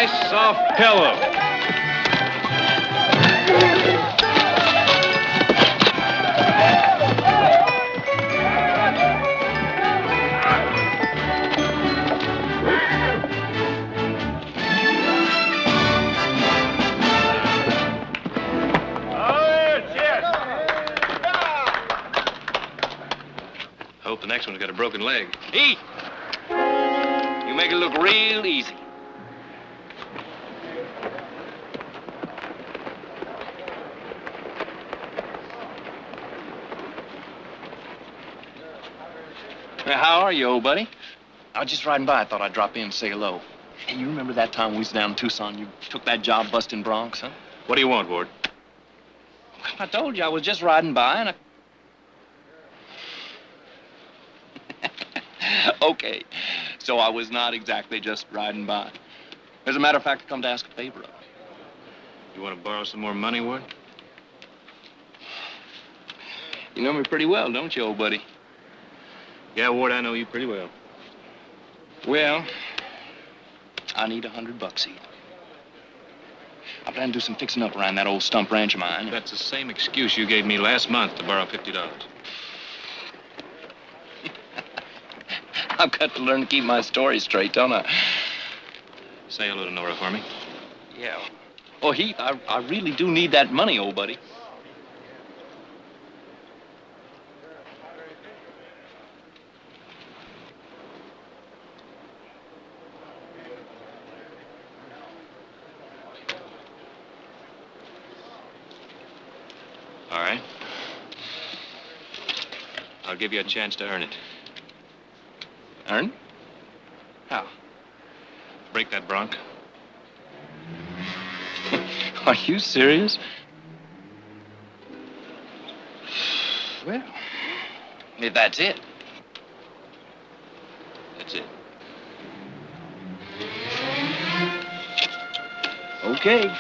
nice soft pillow. Hope the next one's got a broken leg. Heath! You make it look real easy. Well, how are you, old buddy? I was just riding by. I thought I'd drop in and say hello. Hey, you remember that time we was down in Tucson? You took that job busting Bronx, huh? What do you want, Ward? I told you I was just riding by and I... Okay, so I was not exactly just riding by. As a matter of fact, I come to ask a favor of you. You want to borrow some more money, Ward? You know me pretty well, don't you, old buddy? Yeah, Ward, I know you pretty well. Well, I need $100, Heath. I plan to do some fixing up around that old stump ranch of mine. That's the same excuse you gave me last month to borrow $50. I've got to learn to keep my story straight, don't I? Say hello to Nora for me. Yeah. Oh, Heath, I really do need that money, old buddy. All right. I'll give you a chance to earn it. Earn? How? Break that bronc. Are you serious? Well, if that's it. That's it. Okay.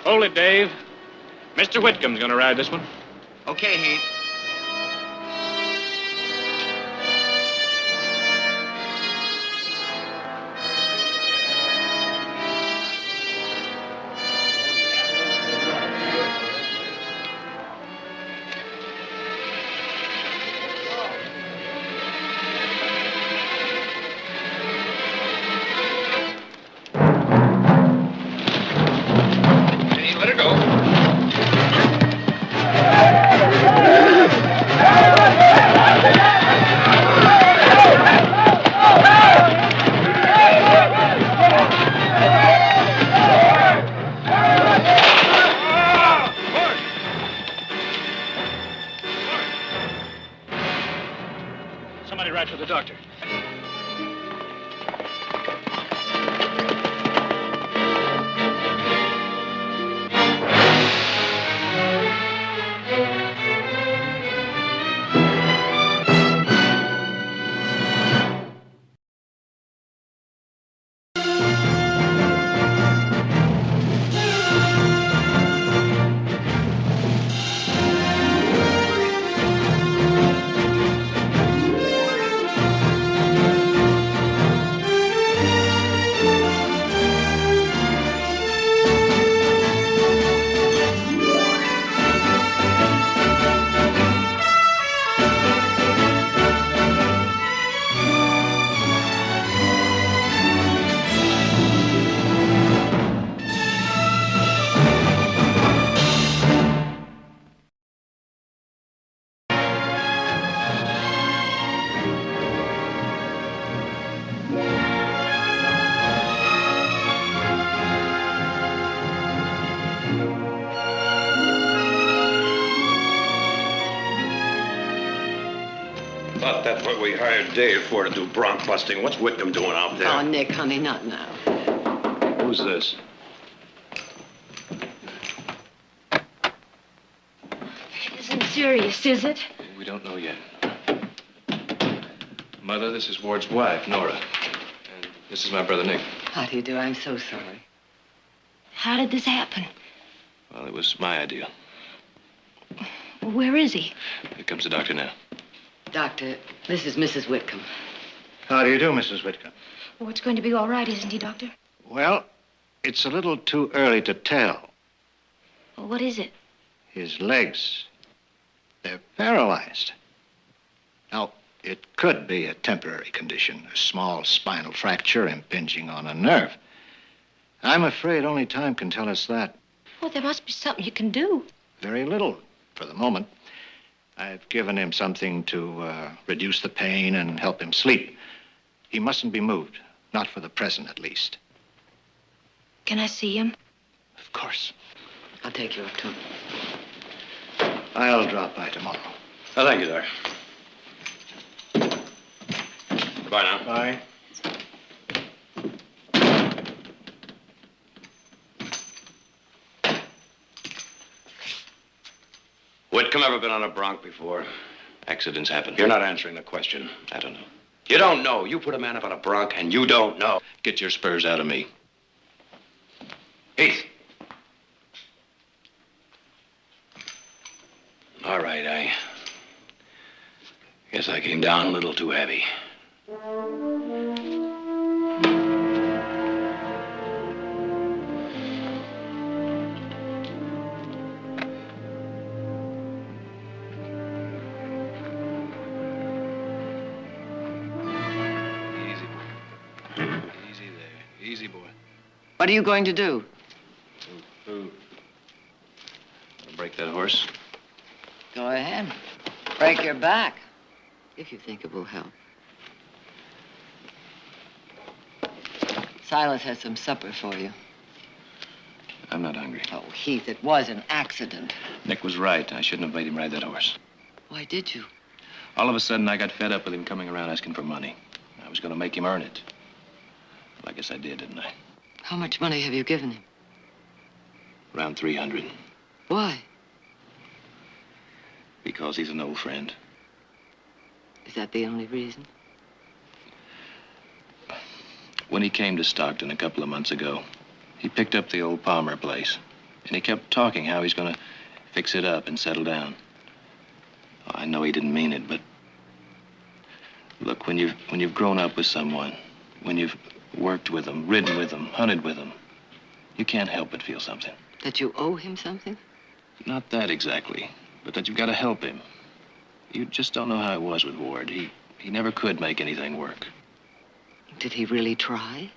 Hold it, Dave. Mr. Whitcomb's gonna ride this one. Okay, Heath. Let her go. Somebody ride for the doctor. Thought that's what we hired Dave for, to do bronc busting. What's Whitcomb doing out there? Oh, Nick, honey, not now. Who's this? It isn't serious, is it? We don't know yet. Mother, this is Ward's wife, Nora. And this is my brother, Nick. How do you do? I'm so sorry. How did this happen? Well, it was my idea. Where is he? Here comes the doctor now. Doctor, this is Mrs. Whitcomb. How do you do, Mrs. Whitcomb? Oh, it's going to be all right, isn't he, Doctor? Well, it's a little too early to tell. Well, what is it? His legs, they're paralyzed. Now, it could be a temporary condition, a small spinal fracture impinging on a nerve. I'm afraid only time can tell us that. Well, there must be something you can do. Very little for the moment. I've given him something to reduce the pain and help him sleep. He mustn't be moved, not for the present at least. Can I see him? Of course. I'll take you up to him. I'll drop by tomorrow. Oh, thank you, Doc. Goodbye now. Bye. Whitcomb ever been on a bronc before? Accidents happen. You're not answering the question. I don't know. You don't know. You put a man up on a bronc and you don't know. Get your spurs out of me. Heath. All right, I guess I came down a little too heavy. Easy, boy. What are you going to do? Gonna break that horse? Go ahead. Break your back, if you think it will help. Silas has some supper for you. I'm not hungry. Oh, Heath, it was an accident. Nick was right. I shouldn't have made him ride that horse. Why did you? All of a sudden, I got fed up with him coming around asking for money. I was gonna make him earn it. Well, I guess I didn't I? How much money have you given him? Around 300. Why? Because he's an old friend. Is that the only reason? When he came to Stockton a couple of months ago, he picked up the old Palmer place. And he kept talking how he's gonna fix it up and settle down. Oh, I know he didn't mean it, but look, when you've grown up with someone, when you've worked with them, ridden with them, hunted with them, you can't help but feel something. That you owe him something? Not that exactly, but that you've got to help him. You just don't know how it was with Ward. He never could make anything work. Did he really try?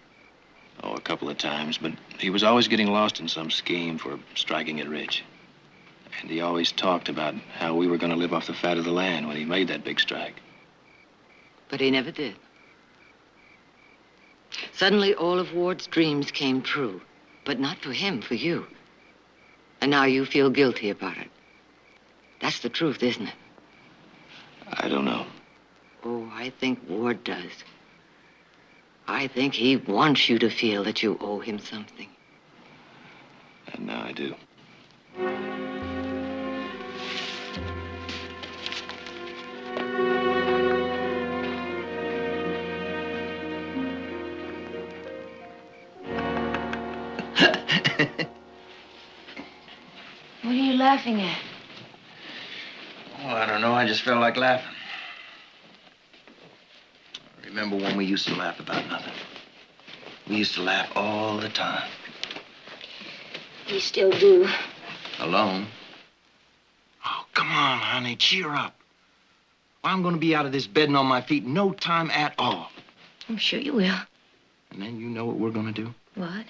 Oh, a couple of times, but he was always getting lost in some scheme for striking it rich. And he always talked about how we were going to live off the fat of the land when he made that big strike. But he never did. Suddenly, all of Ward's dreams came true. But not for him, for you. And now you feel guilty about it. That's the truth, isn't it? I don't know. Oh, I think Ward does. I think he wants you to feel that you owe him something. And now I do. What are you laughing at? Oh, I don't know. I just felt like laughing. I remember when we used to laugh about nothing. We used to laugh all the time. You still do. Alone. Oh, come on, honey. Cheer up. Well, I'm going to be out of this bed and on my feet in no time at all. I'm sure you will. And then you know what we're going to do? What?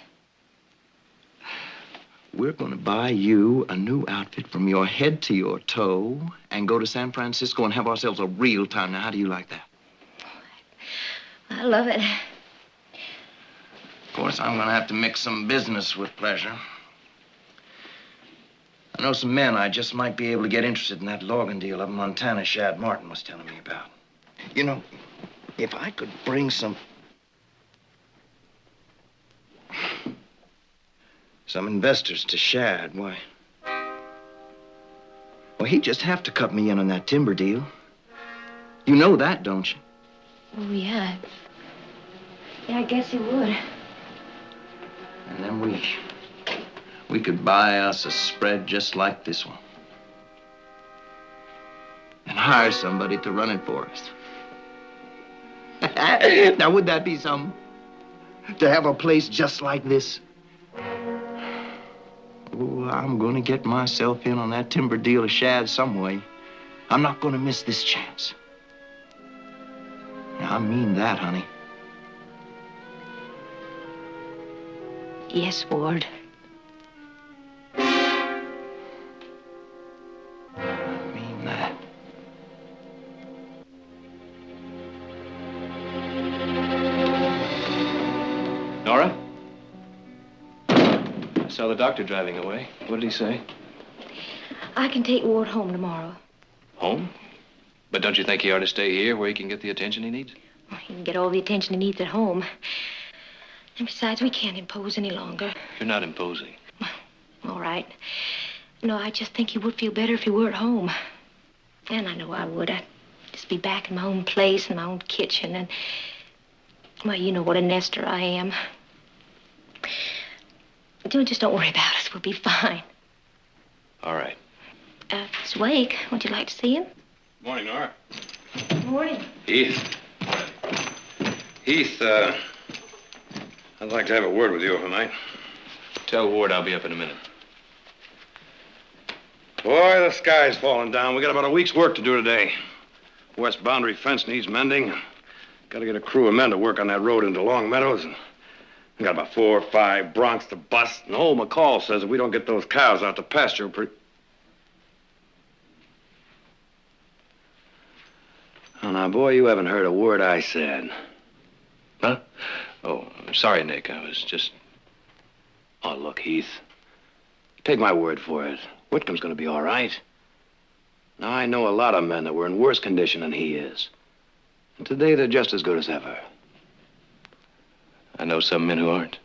We're going to buy you a new outfit from your head to your toe and go to San Francisco and have ourselves a real time. Now, how do you like that? I love it. Of course, I'm going to have to mix some business with pleasure. I know some men I just might be able to get interested in that logging deal up in Montana Shad Martin was telling me about. You know, if I could bring some investors to Shad, why, well, he'd just have to cut me in on that timber deal. You know that, don't you? Oh, yeah. Yeah, I guess he would. And then we could buy us a spread just like this one. hire somebody to run it for us. Now, would that be something? To have a place just like this? Oh, I'm gonna get myself in on that timber deal of Shad some way. I'm not gonna miss this chance. I mean that, honey. Yes, Ward. I mean that. Nora? I saw the doctor driving away. What did he say? I can take Ward home tomorrow. Home? But don't you think he ought to stay here where he can get the attention he needs? Well, he can get all the attention he needs at home. And besides, we can't impose any longer. You're not imposing. All right. No, I just think he would feel better if he were at home. And I know I would. I'd just be back in my own place, in my own kitchen, and... Well, you know what a nester I am. Just don't worry about us. We'll be fine. All right. It's Wake. Would you like to see him? Morning, Nora. Morning. Heath. Heath, I'd like to have a word with you if I might. Tell Ward I'll be up in a minute. Boy, the sky's falling down. We got about a week's work to do today. West boundary fence needs mending. Got to get a crew of men to work on that road into Long Meadows. And we got about 4 or 5 broncs to bust. And old McCall says if we don't get those cows out to pasture, Oh, now, boy, you haven't heard a word I said. Huh? Oh, I'm sorry, Nick. I was just... Oh, look, Heath. Take my word for it. Whitcomb's gonna be all right. Now, I know a lot of men that were in worse condition than he is. And today, they're just as good as ever. I know some men who aren't.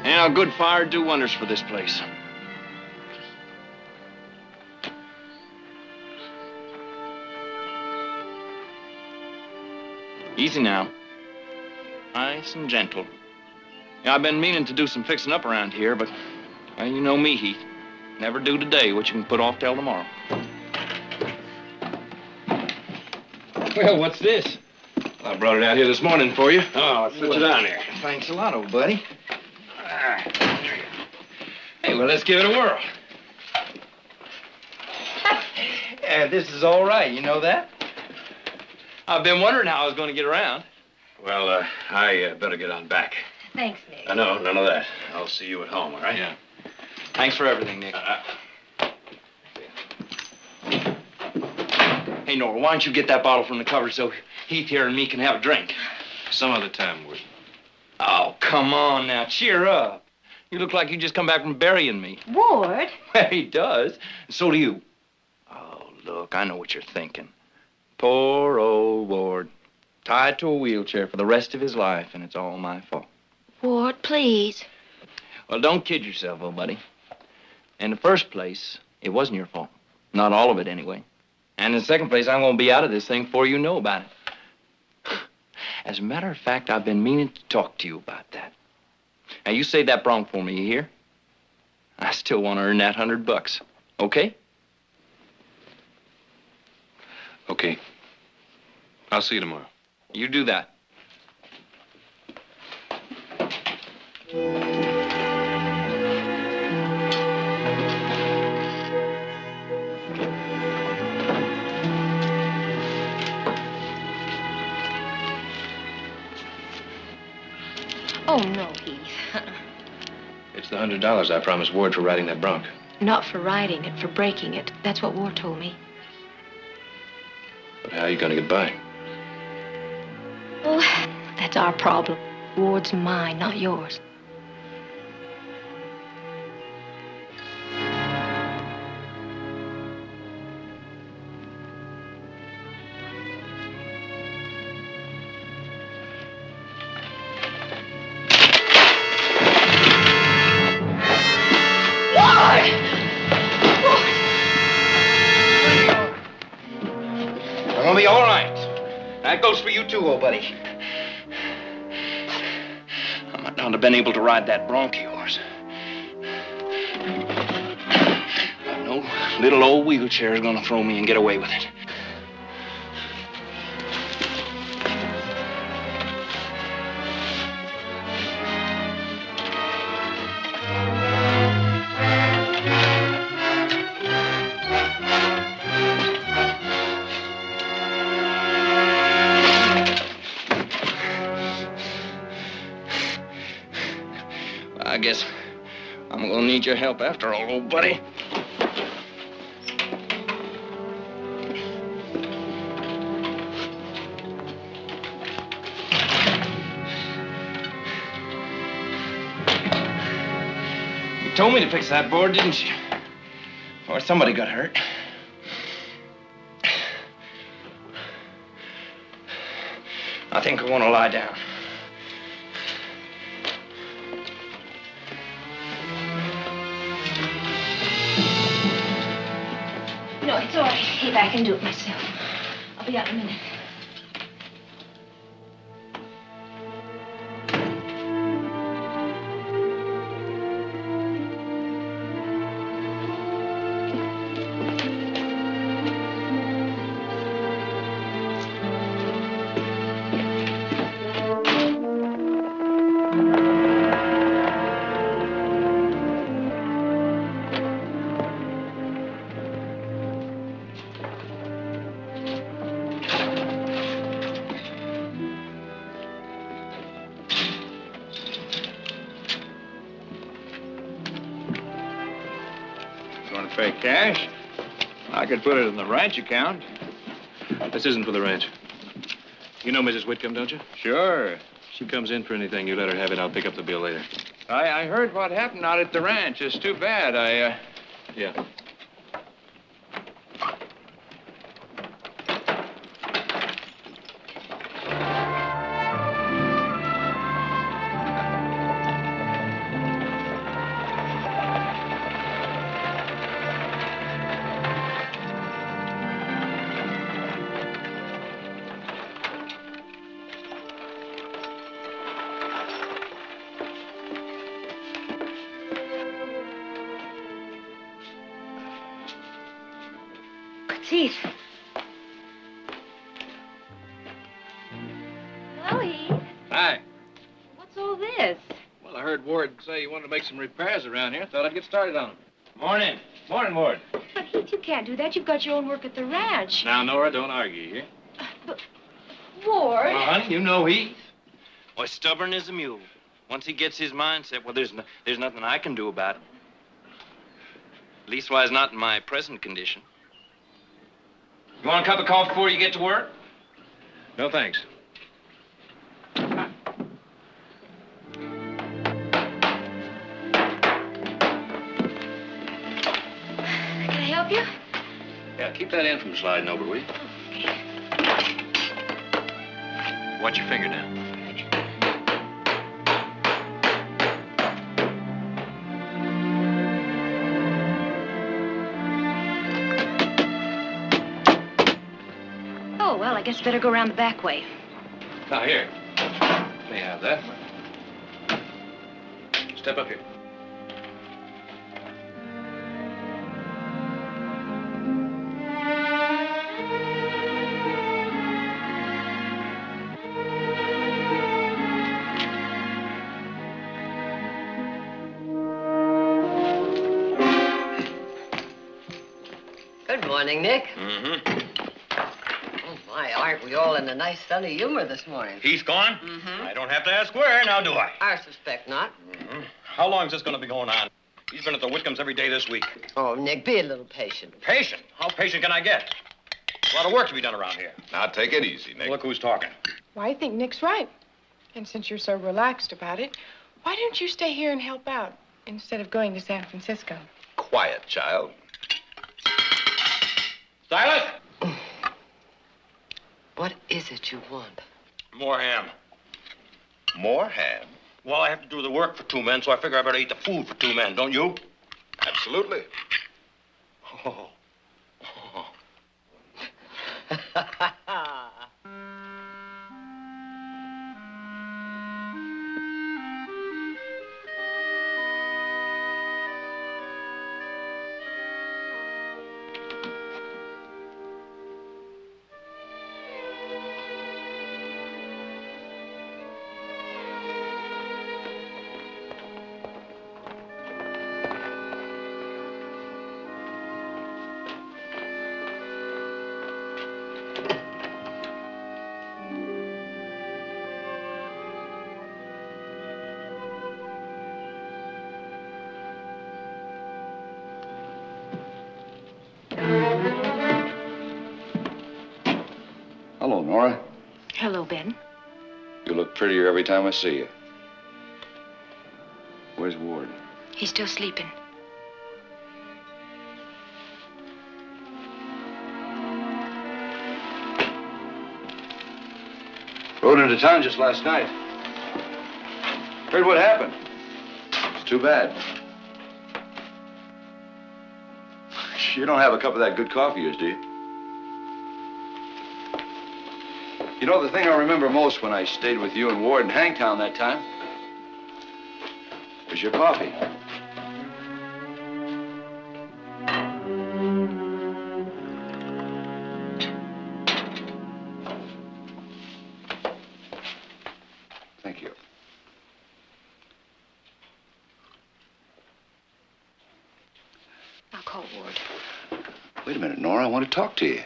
Yeah, a good fire do wonders for this place. Easy now. Nice and gentle. Yeah, I've been meaning to do some fixing up around here, but well, you know me, Heath. Never do today what you can put off till tomorrow. Well, what's this? I brought it out here this morning for you. Oh, let's sit you down here. Thanks a lot, old buddy. Hey, well, let's give it a whirl. This is all right, you know that? I've been wondering how I was going to get around. Well, I better get on back. Thanks, Nick. No, none of that. I'll see you at home, all right? Yeah. Thanks for everything, Nick. Hey, Nora, why don't you get that bottle from the cupboard so Heath here and me can have a drink? Some other time, Ward. Oh, come on now. Cheer up. You look like you just come back from burying me. Ward? Well, he does. And so do you. Oh, look, I know what you're thinking. Poor old Ward. Tied to a wheelchair for the rest of his life, and it's all my fault. Ward, please. Well, don't kid yourself, old buddy. In the first place, it wasn't your fault. Not all of it, anyway. And in the second place, I'm going to be out of this thing before you know about it. As a matter of fact, I've been meaning to talk to you about that. Now, you save that bronc for me, you hear? I still want to earn that $100, okay? Okay. I'll see you tomorrow. You do that. Oh, no, Heath. It's the $100 I promised Ward for riding that bronc. Not for riding it, for breaking it. That's what Ward told me. But how are you going to get by? Oh, that's our problem. Ward's mine, not yours. I'm gonna be all right. That goes for you too, old buddy. I might not have been able to ride that bronc of yours. But no little old wheelchair is gonna throw me and get away with it. I guess I'm gonna need your help after all, old buddy. You told me to fix that board, didn't you? Or somebody got hurt. I think I want to lie down. No, it's all right, Abe. I can do it myself. I'll be out in a minute. Want to pay cash? I could put it in the ranch account. This isn't for the ranch. You know Mrs. Whitcomb, don't you? Sure. She comes in for anything. You let her have it. I'll pick up the bill later. I heard what happened out at the ranch. It's too bad. Yeah. Heath. Hello, Heath. Hi. What's all this? Well, I heard Ward say you wanted to make some repairs around here. Thought I'd get started on them. Morning. Morning, Ward. But, Heath, you can't do that. You've got your own work at the ranch. Now, Nora, don't argue here. But, Ward. Well, honey, you know Heath. Well, stubborn as a mule. Once he gets his mind set, well, there's nothing I can do about it. Leastwise, not in my present condition. You want a cup of coffee before you get to work? No, thanks. Can I help you? Yeah, keep that in from sliding over, will you? Watch your finger now. Oh, well, I guess better go around the back way. Now, here. May have that. Step up here. Good morning, Nick. Mm-hmm. Oh, my, aren't we all in a nice sunny humor this morning? He's gone? Mm-hmm. I don't have to ask where, now do I? I suspect not. Mm-hmm. How long is this going to be going on? He's been at the Whitcombs every day this week. Oh, Nick, be a little patient. Patient? How patient can I get? A lot of work to be done around here. Now, take it easy, Nick. Look who's talking. Well, I think Nick's right. And since you're so relaxed about it, why don't you stay here and help out instead of going to San Francisco? Quiet, child. Silas! What is it you want? More ham. More ham? Well, I have to do the work for two men, so I figure I better eat the food for two men, don't you? That's Absolutely. Oh. Hello, Nora. Hello, Ben. You look prettier every time I see you. Where's Ward? He's still sleeping. Rode into town just last night. Heard what happened. It's too bad. You don't have a cup of that good coffee, yours, do you? You know, the thing I remember most when I stayed with you and Ward in Hangtown that time was your coffee. Thank you. I'll call Ward. Wait a minute, Nora. I want to talk to you.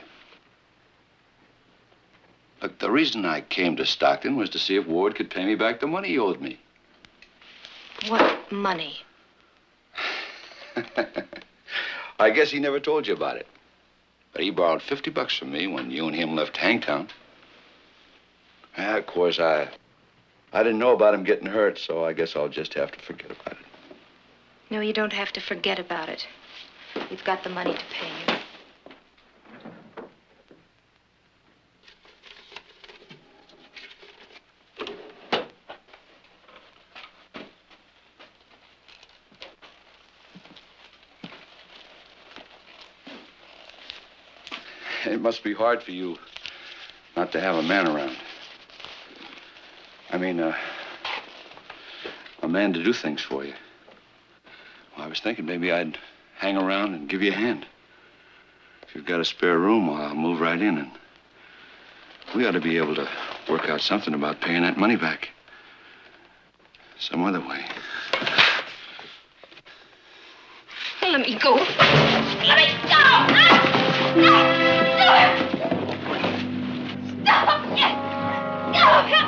Look, the reason I came to Stockton was to see if Ward could pay me back the money he owed me. What money? I guess he never told you about it. But he borrowed $50 from me when you and him left Hangtown. Yeah, of course, I didn't know about him getting hurt, so I guess I'll just have to forget about it. No, you don't have to forget about it. You've got the money to pay him. It must be hard for you not to have a man around. I mean, a man to do things for you. Well, I was thinking maybe I'd hang around and give you a hand. If you've got a spare room, well, I'll move right in, and we ought to be able to work out something about paying that money back. Some other way. Let me go. Let me go! Ah! No! Stop it! Stop it!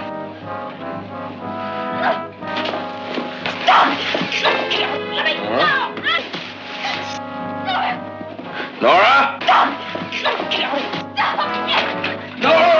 Stop! Let me go! Nora? Stop! Stop it! Nora!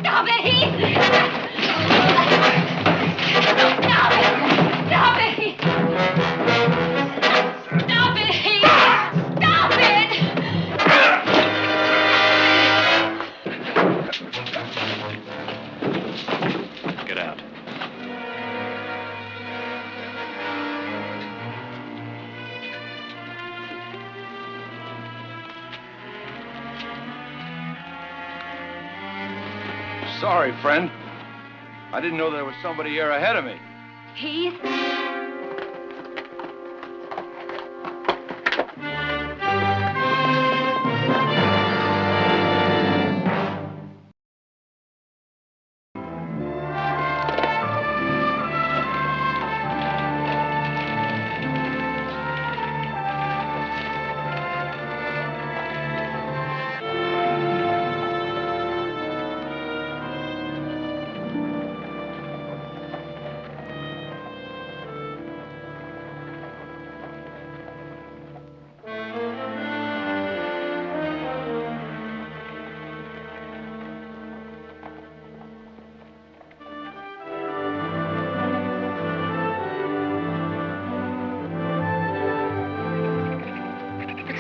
Stop it, Heath! Stop it! Stop it, Heath! Stop it, Heath! Stop it! Get out. Sorry, friend. I didn't know there was somebody here ahead of me. Heath?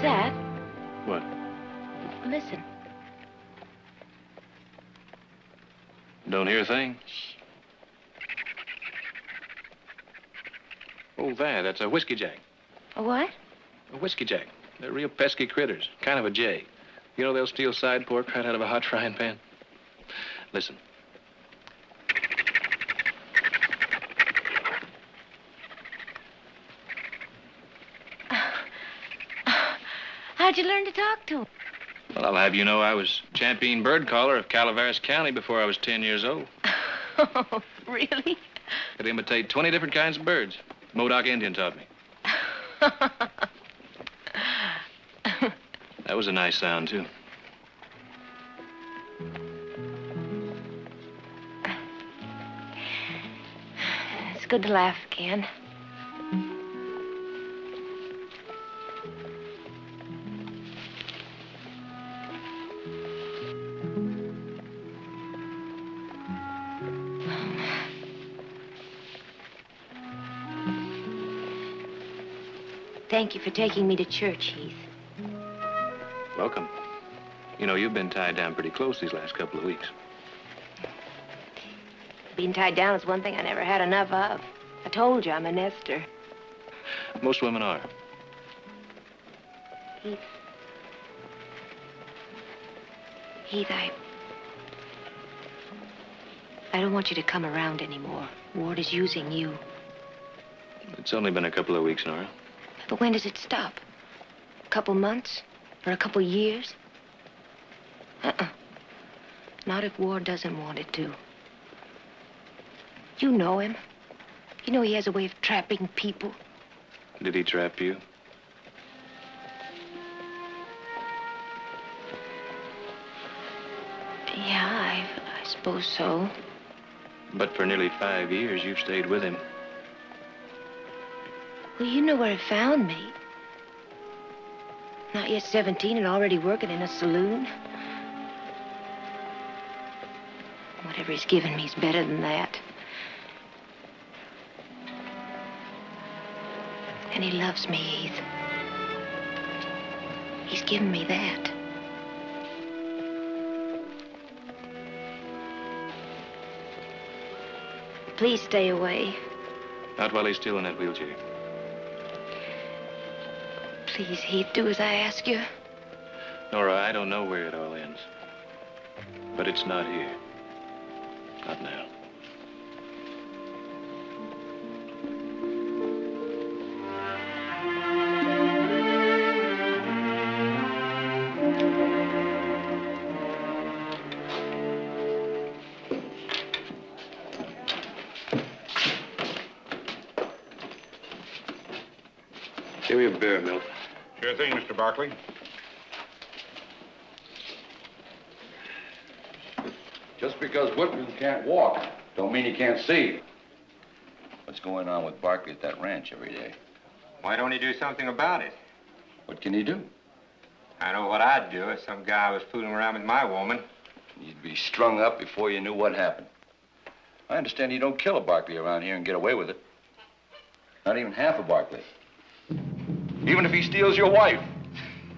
What's that? What? Listen. Don't hear a thing? Oh, that's a whiskey jack. A what? A whiskey jack. They're real pesky critters, kind of a jay. You know they'll steal side pork right out of a hot frying pan? Listen. How'd you learn to talk to him? Well, I'll have you know I was champion bird caller of Calaveras County before I was 10 years old. Oh, really? Could imitate 20 different kinds of birds. Modoc Indian taught me. That was a nice sound, too. It's good to laugh again. Thank you for taking me to church, Heath. Welcome. You know, you've been tied down pretty close these last couple of weeks. Being tied down is one thing I never had enough of. I told you I'm a nester. Most women are. Heath. Heath, I don't want you to come around anymore. Ward is using you. It's only been a couple of weeks, Nora. But when does it stop? A couple months? Or a couple years? Not if Ward doesn't want it to. You know him. You know he has a way of trapping people. Did he trap you? Yeah, I suppose so. But for nearly 5 years, you've stayed with him. Well, you know where he found me. Not yet 17 and already working in a saloon. Whatever he's given me is better than that. And he loves me, Heath. He's given me that. Please stay away. Not while he's still in that wheelchair. Please, Heath, do as I ask you. Nora, I don't know where it all ends. But it's not here. Not now. Give me a beer, Milt. Sure thing, Mr. Barkley. Just because Whitman can't walk, don't mean he can't see. What's going on with Barkley at that ranch every day? Why don't he do something about it? What can he do? I know what I'd do if some guy was fooling around with my woman. You'd be strung up before you knew what happened. I understand you don't kill a Barkley around here and get away with it. Not even half a Barkley. Even if he steals your wife.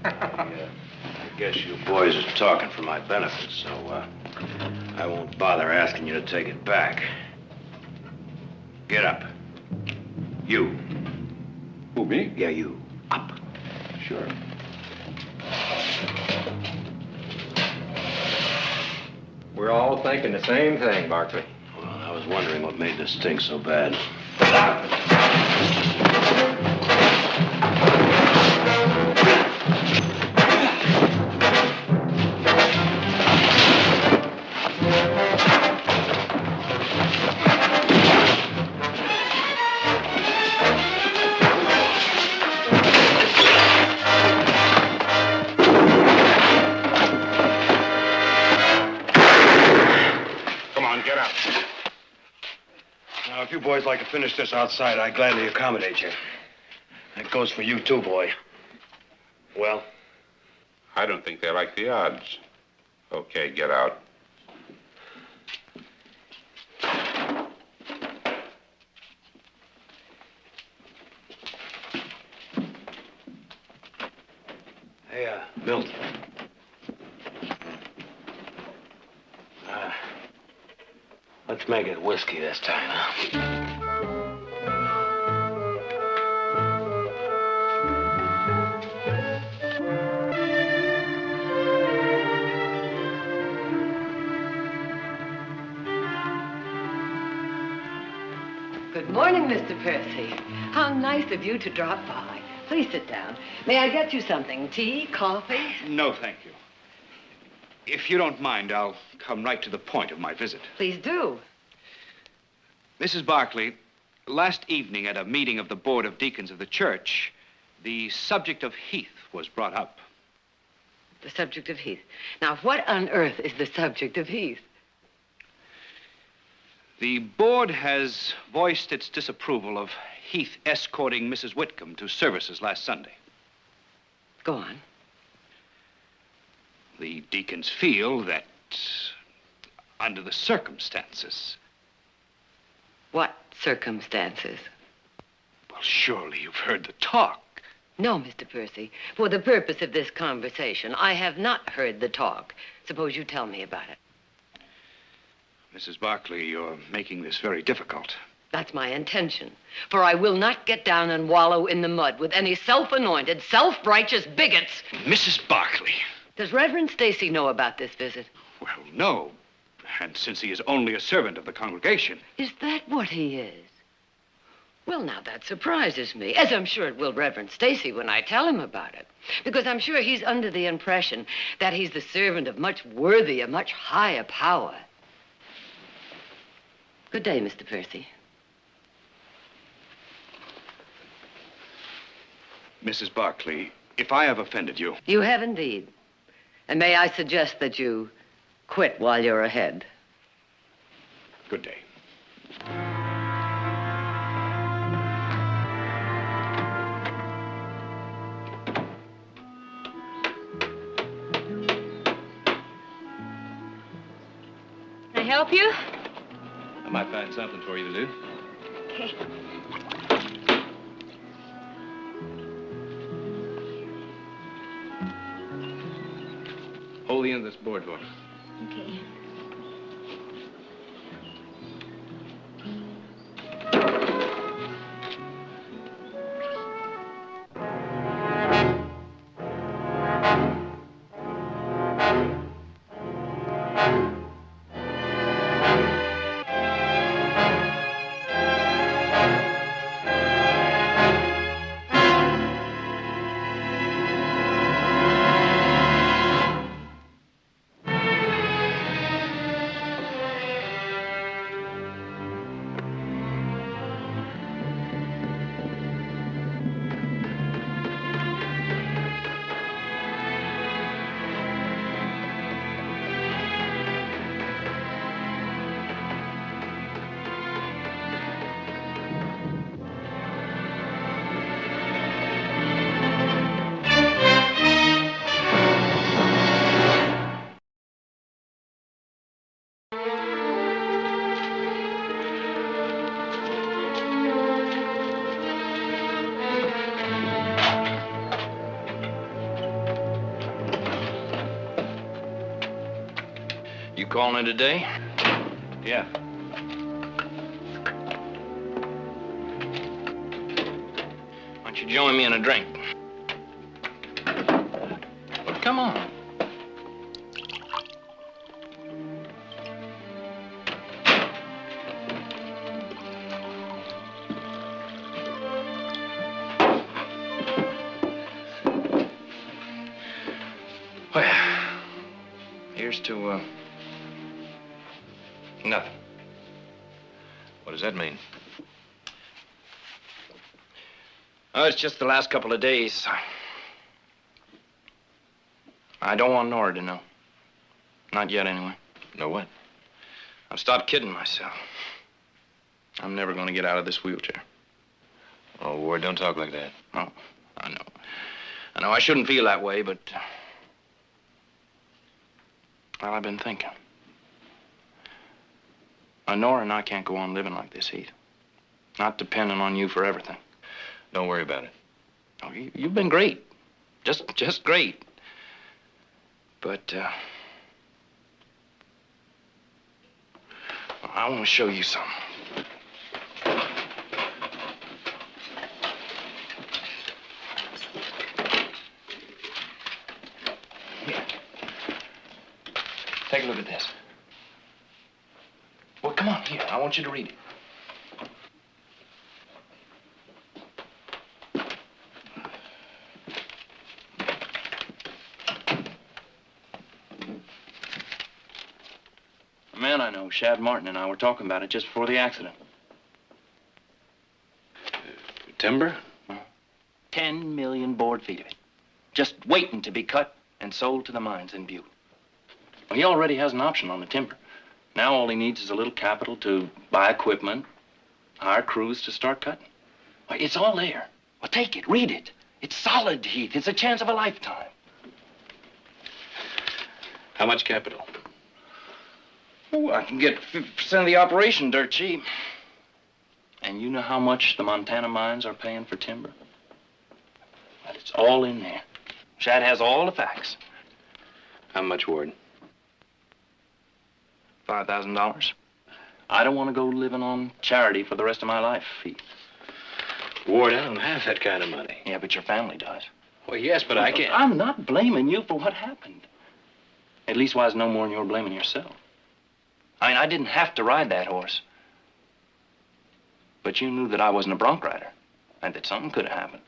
Yeah, I guess you boys are talking for my benefit, so I won't bother asking you to take it back. Get up. You. Who, me? Yeah, you. Up. Sure. We're all thinking the same thing, Barkley. Well, I was wondering what made this stink so bad. Now, if you boys like to finish this outside, I'd gladly accommodate you. That goes for you too, boy. Well? I don't think they like the odds. Okay, get out. Hey, Milt. Let's make it whiskey this time, huh? Good morning, Mr. Percy. How nice of you to drop by. Please sit down. May I get you something? Tea, coffee? No, thank you. If you don't mind, I'll come right to the point of my visit. Please do. Mrs. Barkley, last evening at a meeting of the Board of Deacons of the church, the subject of Heath was brought up. The subject of Heath. Now, what on earth is the subject of Heath? The board has voiced its disapproval of Heath escorting Mrs. Whitcomb to services last Sunday. Go on. The deacons feel that, under the circumstances... What circumstances? Well, surely you've heard the talk. No, Mr. Percy. For the purpose of this conversation, I have not heard the talk. Suppose you tell me about it. Mrs. Barkley, you're making this very difficult. That's my intention. For I will not get down and wallow in the mud with any self-anointed, self-righteous bigots. Mrs. Barkley. Does Reverend Stacy know about this visit? Well, no. And since he is only a servant of the congregation... Is that what he is? Well, now, that surprises me, as I'm sure it will Reverend Stacy when I tell him about it. Because I'm sure he's under the impression that he's the servant of much worthier, much higher power. Good day, Mr. Percy. Mrs. Barkley, if I have offended you... You have indeed. And may I suggest that you quit while you're ahead? Good day. Can I help you? I might find something for you to do. Okay. Hold the end of this board for me. Okay. You calling in today? Yeah. Why don't you join me in a drink? Well, come on. Well, here's to, nothing. What does that mean? Oh, it's just the last couple of days. I don't want Nora to know. Not yet, anyway. Know what? I've stopped kidding myself. I'm never going to get out of this wheelchair. Oh, Ward, don't talk like that. Oh, I know. I know I shouldn't feel that way, but... well, I've been thinking. Nora and I can't go on living like this, Heath. Not depending on you for everything. Don't worry about it. Oh, you've been great. Just great. But, I want to show you something. Here. Take a look at this. Well, come on, here. I want you to read it. A man I know, Shad Martin, and I were talking about it just before the accident. Timber? 10 million board feet of it. Just waiting to be cut and sold to the mines in Butte. Well, he already has an option on the timber. Now all he needs is a little capital to buy equipment, hire crews to start cutting. Why, it's all there. Well, take it, read it. It's solid, Heath. It's a chance of a lifetime. How much capital? Oh, I can get 50% of the operation dirt cheap. And you know how much the Montana mines are paying for timber? But it's all in there. Shad has all the facts. How much, Ward? $5,000. I don't want to go living on charity for the rest of my life, Heath. Ward, I don't have that kind of money. Yeah, but your family does. Well, yes, but I can't. I'm not blaming you for what happened. At least wise no more than you're blaming yourself. I mean, I didn't have to ride that horse. But you knew that I wasn't a bronc rider, and that something could have happened.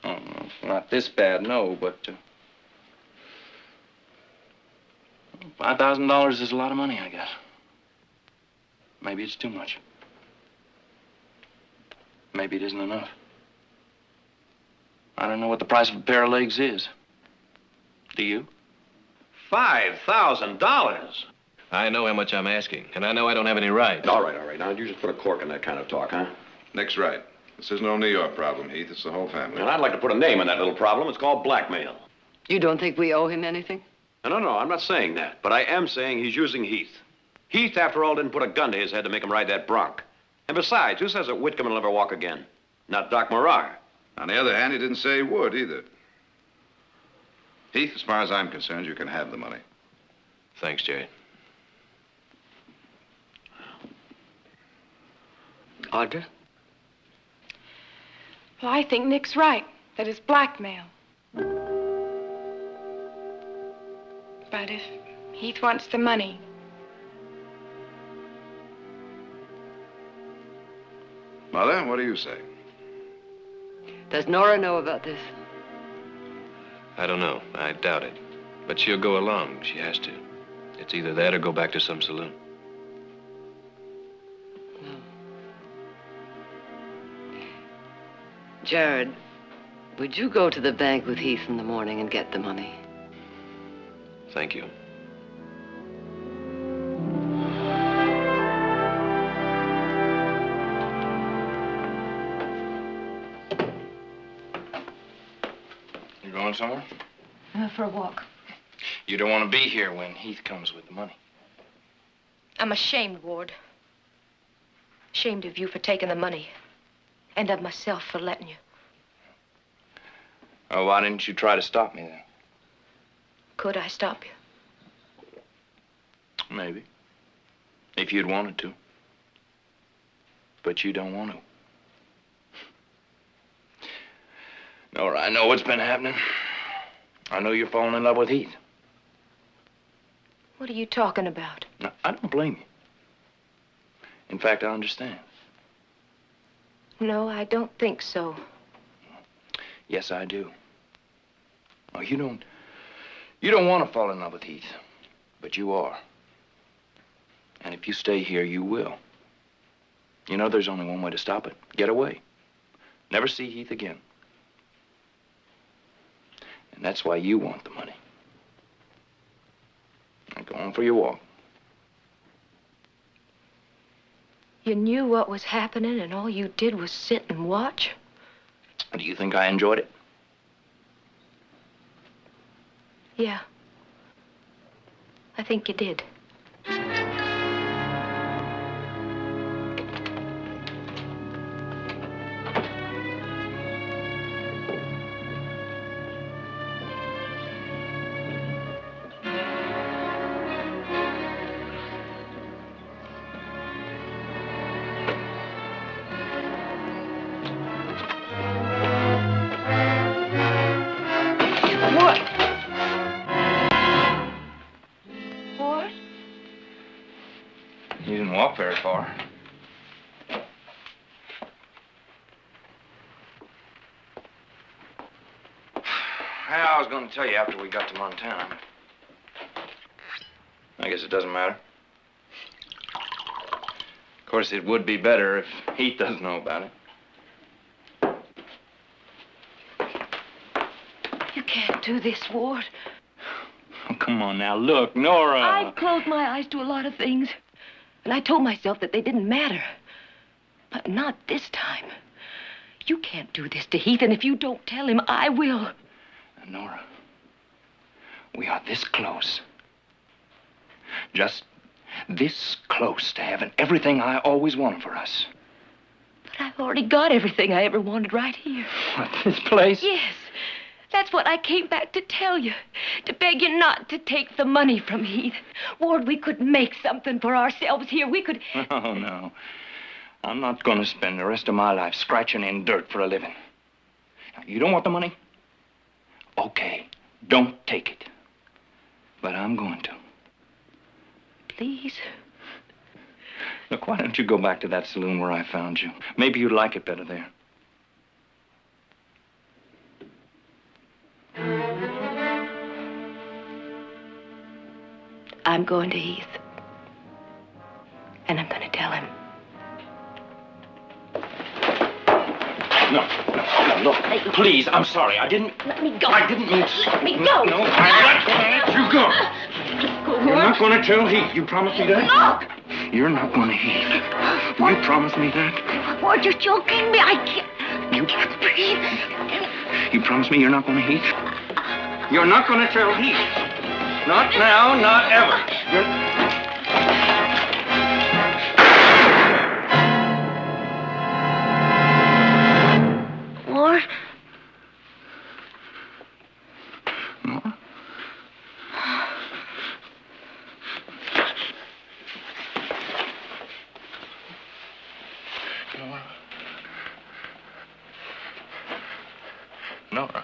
Oh, no, not this bad, no, but $5,000 is a lot of money, I guess. Maybe it's too much. Maybe it isn't enough. I don't know what the price of a pair of legs is. Do you? $5,000? I know how much I'm asking, and I know I don't have any right. All right. Now, you just put a cork in that kind of talk, huh? Nick's right. This isn't only your problem, Heath. It's the whole family. And I'd like to put a name on that little problem. It's called blackmail. You don't think we owe him anything? No, I'm not saying that. But I am saying he's using Heath. Heath, after all, didn't put a gun to his head to make him ride that bronc. And besides, who says that Whitcomb will never walk again? Not Doc Morar. On the other hand, he didn't say he would either. Heath, as far as I'm concerned, you can have the money. Thanks, Jerry. Audra? Well, I think Nick's right. That is blackmail. But if Heath wants the money... Mother, what do you say? Does Nora know about this? I don't know. I doubt it. But she'll go along. She has to. It's either that or go back to some saloon. Jared, would you go to the bank with Heath in the morning and get the money? Thank you. You going somewhere? For a walk. You don't want to be here when Heath comes with the money. I'm ashamed, Ward. Ashamed of you for taking the money. And of myself for letting you. Oh, why didn't you try to stop me then? Could I stop you? Maybe. If you'd wanted to. But you don't want to. Nora, I know what's been happening. I know you're falling in love with Heath. What are you talking about? Now, I don't blame you. In fact, I understand. No, I don't think so. Yes, I do. Oh, you don't want to fall in love with Heath, but you are. And if you stay here, you will. You know there's only one way to stop it. Get away. Never see Heath again. And that's why you want the money. Now go on for your walk. You knew what was happening and all you did was sit and watch? Do you think I enjoyed it? Yeah. I think you did. walk very far. I was going to tell you after we got to Montana. I guess it doesn't matter. Of course, it would be better if Heath doesn't know about it. You can't do this, Ward. Oh, come on now. Look, Nora. I've closed my eyes to a lot of things. And I told myself that they didn't matter. But not this time. You can't do this to Heath, and if you don't tell him, I will. Nora, we are this close. Just this close to having everything I always wanted for us. But I've already got everything I ever wanted right here. What, this place? Yes. That's what I came back to tell you. To beg you not to take the money from Heath. Ward, we could make something for ourselves here. We could... Oh, no. I'm not going to spend the rest of my life scratching in dirt for a living. Now, you don't want the money? Okay, don't take it. But I'm going to. Please? Look, why don't you go back to that saloon where I found you? Maybe you'd like it better there. I'm going to Heath. And I'm going to tell him. No, look, please, I'm sorry. I didn't... Let me go. I didn't mean to... Let me go. No, I'm not going to let you go. You're not going to tell Heath. You promise me that? No. You're not going to Heath. Will you promise me that? Ward, you're choking me. I can't... You can't breathe. You promise me you're not going to Heath? You're not going to tell Heath. Not now, not ever. Ward? Nora? Nora.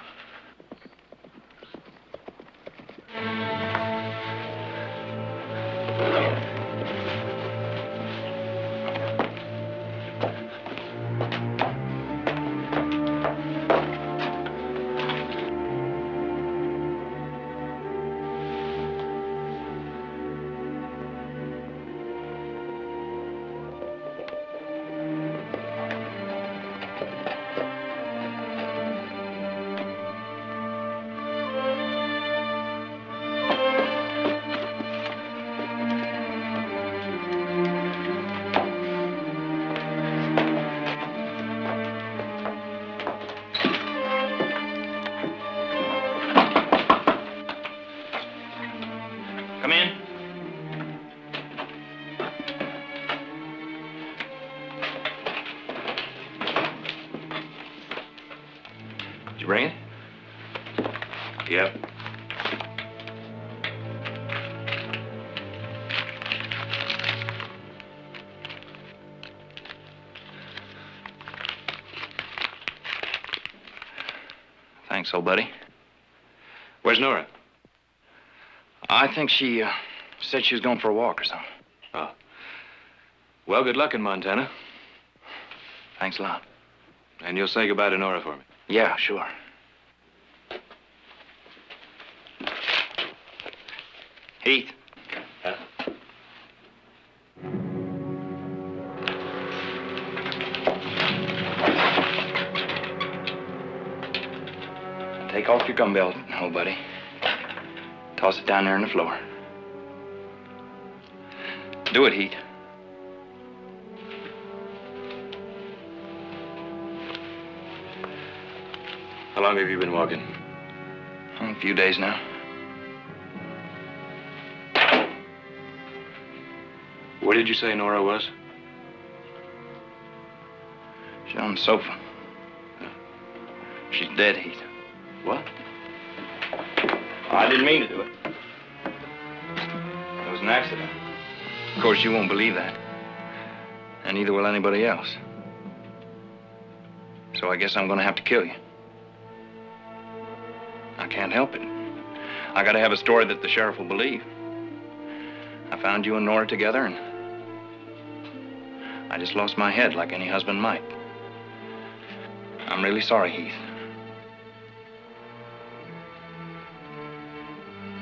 Come in. Did you bring it? Yep. Thanks, old buddy. Where's Nora? I think she said she was going for a walk or something. Oh. Well, good luck in Montana. Thanks a lot. And you'll say goodbye to Nora for me? Yeah, sure. Heath. Huh? Take off your gun belt, old buddy. Toss it down there on the floor. Do it, Heath. How long have you been walking? A few days now. Where did you say Nora was? She's on the sofa. She's dead, Heath. What? I didn't mean to do it. It was an accident. Of course, you won't believe that. And neither will anybody else. So I guess I'm gonna have to kill you. I can't help it. I gotta have a story that the sheriff will believe. I found you and Nora together, and I just lost my head like any husband might. I'm really sorry, Heath.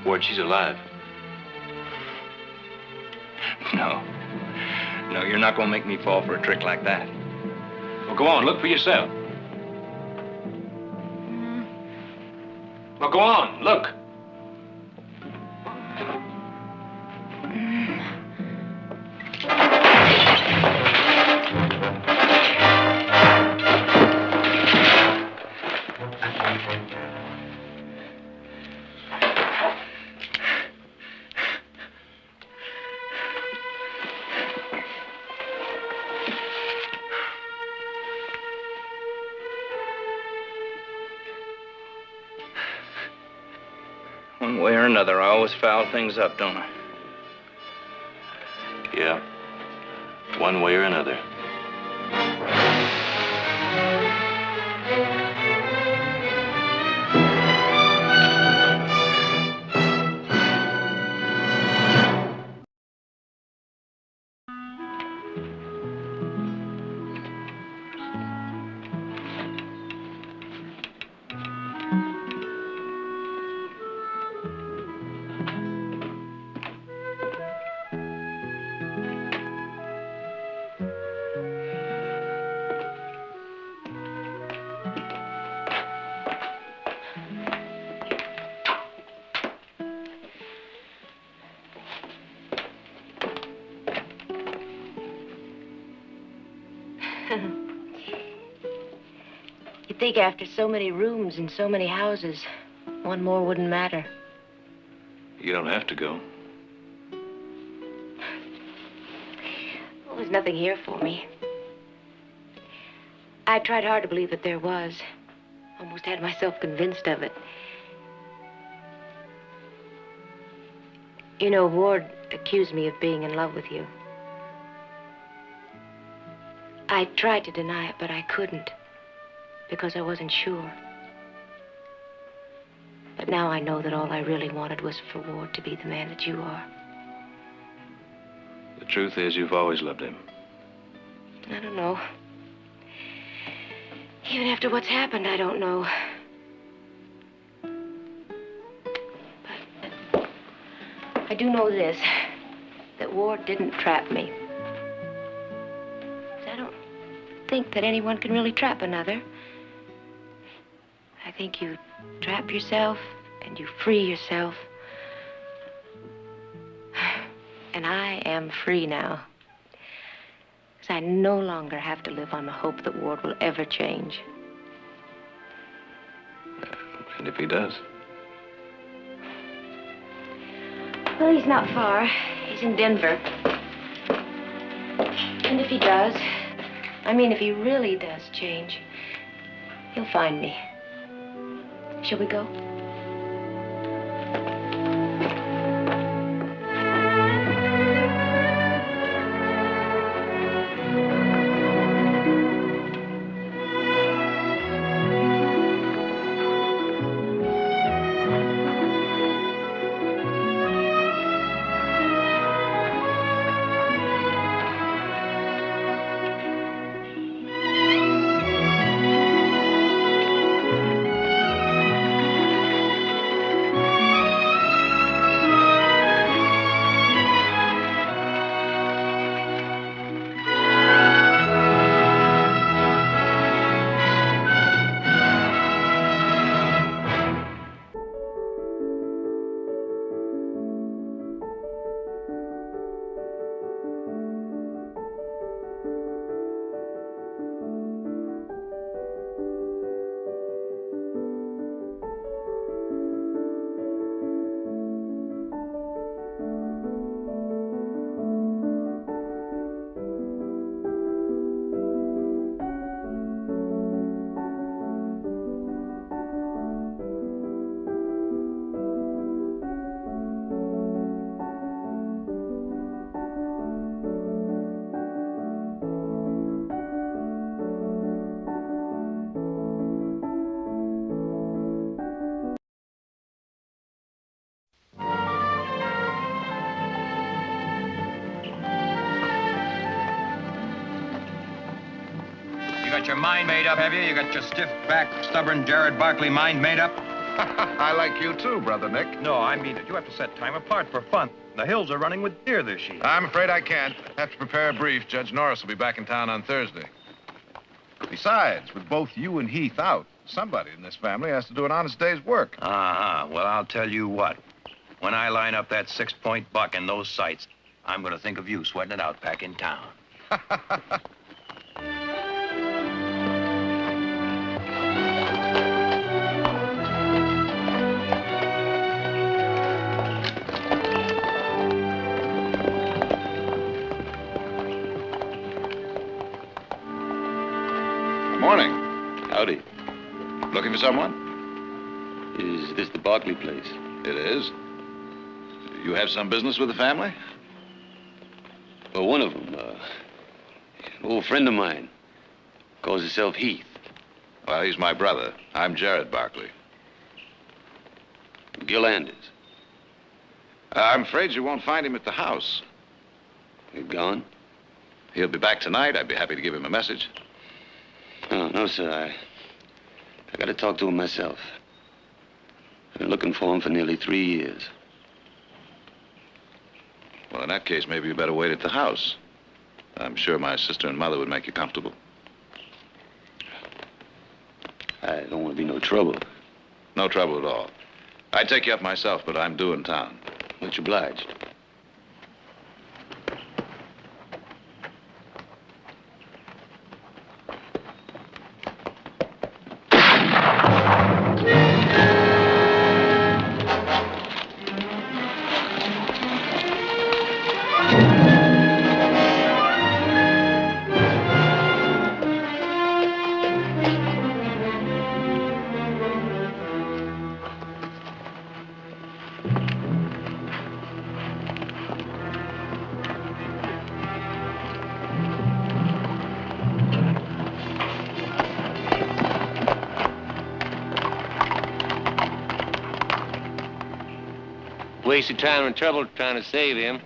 Ward, she's alive. No. No, you're not going to make me fall for a trick like that. Well, go on, look for yourself. Well, go on, look. One way or another, I always foul things up, don't I? Yeah. One way or another. You'd think after so many rooms and so many houses, one more wouldn't matter. You don't have to go. Well, there's nothing here for me. I tried hard to believe that there was. Almost had myself convinced of it. You know, Ward accused me of being in love with you. I tried to deny it, but I couldn't, because I wasn't sure. But now I know that all I really wanted was for Ward to be the man that you are. The truth is, you've always loved him. I don't know. Even after what's happened, I don't know. But I do know this, that Ward didn't trap me. I don't think that anyone can really trap another. I think you trap yourself and you free yourself. And I am free now. Because I no longer have to live on the hope that Ward will ever change. And if he does? Well, he's not far. He's in Denver. And if he does, if he really does change, he'll find me. Shall we go? got your mind made up, have you? You got your stiff-backed, stubborn Jared Barkley mind made up? I like you too, Brother Nick. No, I mean it. You have to set time apart for fun. The hills are running with deer this year. I'm afraid I can't. Have to prepare a brief. Judge Norris will be back in town on Thursday. Besides, with both you and Heath out, somebody in this family has to do an honest day's work. Uh-huh. Well, I'll tell you what. When I line up that 6-point buck in those sights, I'm going to think of you sweating it out back in town. Morning. Howdy. Looking for someone? Is this the Barkley place? It is. You have some business with the family? Well, one of them, an old friend of mine, calls himself Heath. Well, he's my brother. I'm Jared Barkley. Gil Anders. I'm afraid you won't find him at the house. He's gone? He'll be back tonight. I'd be happy to give him a message. Oh, no, sir. I got to talk to him myself. I've been looking for him for nearly 3 years. Well, in that case, maybe you better wait at the house. I'm sure my sister and mother would make you comfortable. I don't want to be no trouble. No trouble at all. I'd take you up myself, but I'm due in town. Much obliged. Wasted time and trouble trying to save him.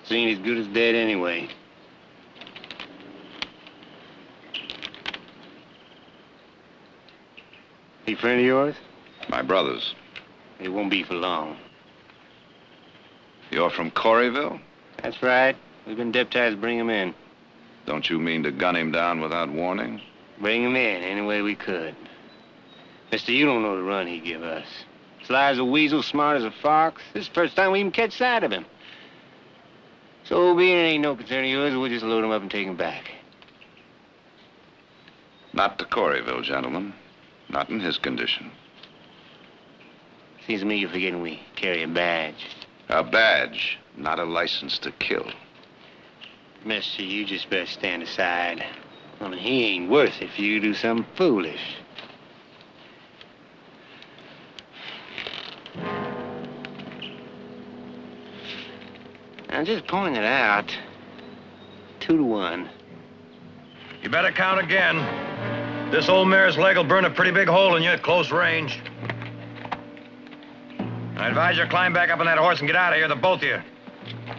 He ain't as good as dead anyway. He a friend of yours? My brother's. It won't be for long. You're from Coreyville? That's right. We've been deputized to bring him in. Don't you mean to gun him down without warning? Bring him in any way we could. Mister, you don't know the run he give us. Sly as a weasel, smart as a fox. This is the first time we even catch sight of him. So being it ain't no concern of yours, we'll just load him up and take him back. Not to Coreyville, gentlemen. Not in his condition. Seems to me you're forgetting we carry a badge. A badge, not a license to kill. Mister, you just better stand aside. I mean, he ain't worth it for you to do something foolish. I'm just pointing it out. 2 to 1. You better count again. This old mare's leg will burn a pretty big hole in you at close range. I advise you to climb back up on that horse and get out of here, the both of you.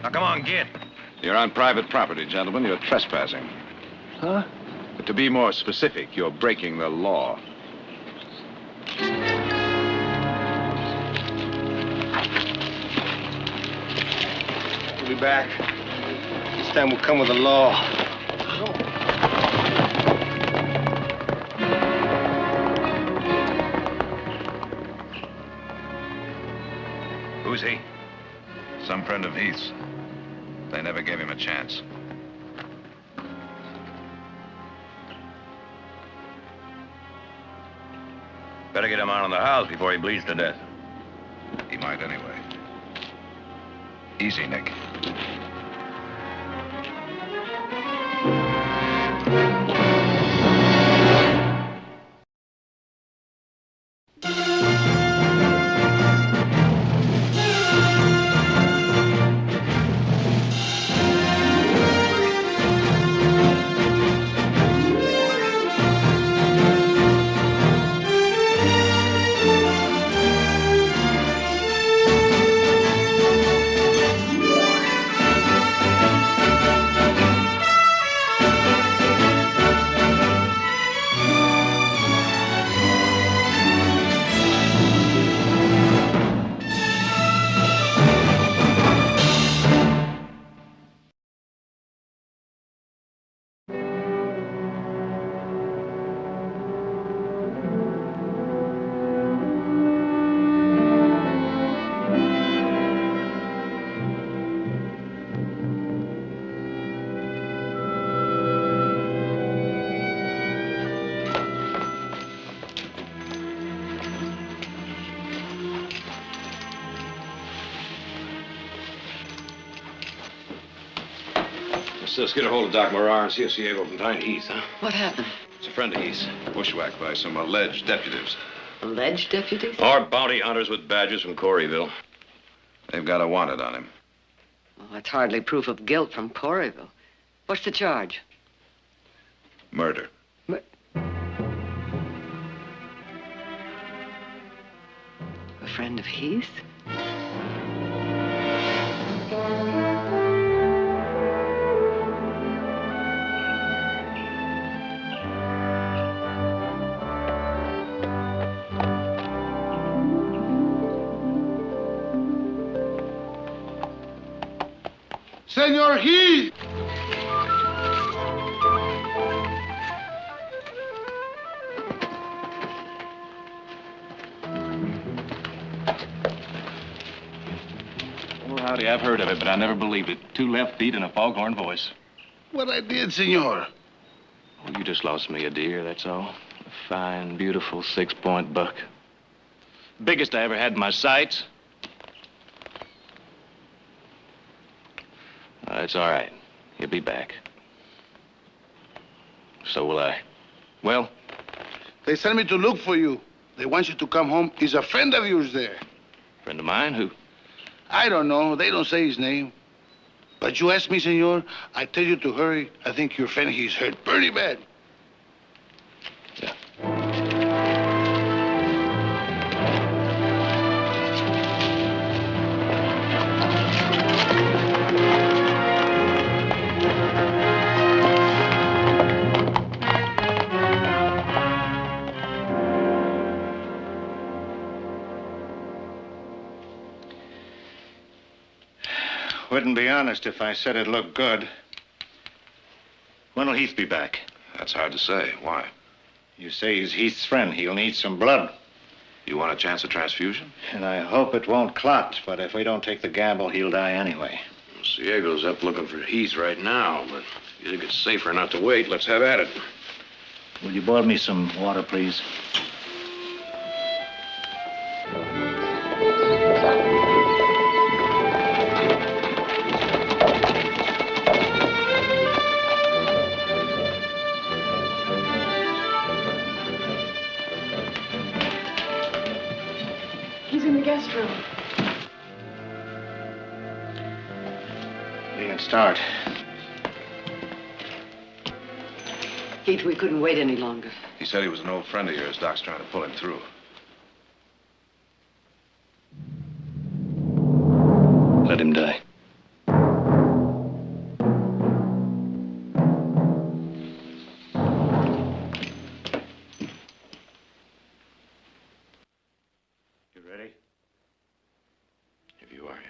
Now, come on, get. You're on private property, gentlemen. You're trespassing. Huh? But to be more specific, you're breaking the law. We'll be back. This time we'll come with the law. Who's he? Some friend of Heath's. They never gave him a chance. Better get him out of the house before he bleeds to death. He might anyway. Easy, Nick. Sis, get a hold of Doc Morar and see if Ciego can find Heath, huh? What happened? It's a friend of Heath's. Bushwhacked by some alleged deputies. Alleged deputies? Or bounty hunters with badges from Coreyville. They've got a wanted on him. Oh, that's hardly proof of guilt from Coreyville. What's the charge? Murder. A friend of Heath? Senor Heath! Oh, howdy, I've heard of it, but I never believed it. 2 left feet and a foghorn voice. What I did, senor? Oh, you just lost me a deer, that's all. A fine, beautiful 6-point buck. Biggest I ever had in my sights. It's all right. He'll be back. So will I. Well? They sent me to look for you. They want you to come home. Is a friend of yours there? Friend of mine? Who? I don't know. They don't say his name. But you asked me, senor. I tell you to hurry. I think your friend, he's hurt pretty bad. Yeah. Wouldn't be honest if I said it looked good. When will Heath be back? That's hard to say. Why? You say he's Heath's friend. He'll need some blood. You want a chance of transfusion? And I hope it won't clot, but if we don't take the gamble, he'll die anyway. Ciego's up looking for Heath right now, but if you think it's safer not to wait, let's have at it. Will you boil me some water, please? He's in the guest room. We can start. Heath, we couldn't wait any longer. He said he was an old friend of yours. Doc's trying to pull him through. Let him die. You ready? If you are, yeah.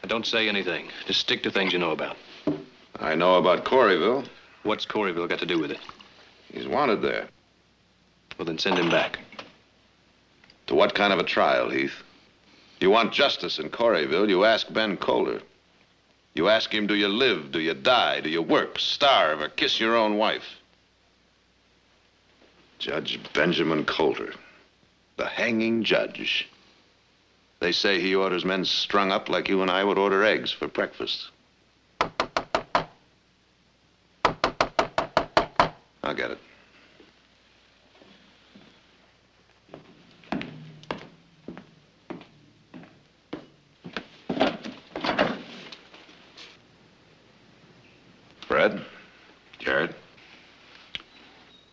Don't say anything. Just stick to things you know about. I know about Coreyville. What's Coreyville got to do with it? He's wanted there. Well, then send him back. To what kind of a trial, Heath? You want justice in Coreyville, you ask Ben Coulter. You ask him, do you live, do you die, do you work, starve, or kiss your own wife? Judge Benjamin Coulter, the hanging judge. They say he orders men strung up like you and I would order eggs for breakfast. I'll get it. Fred? Jared?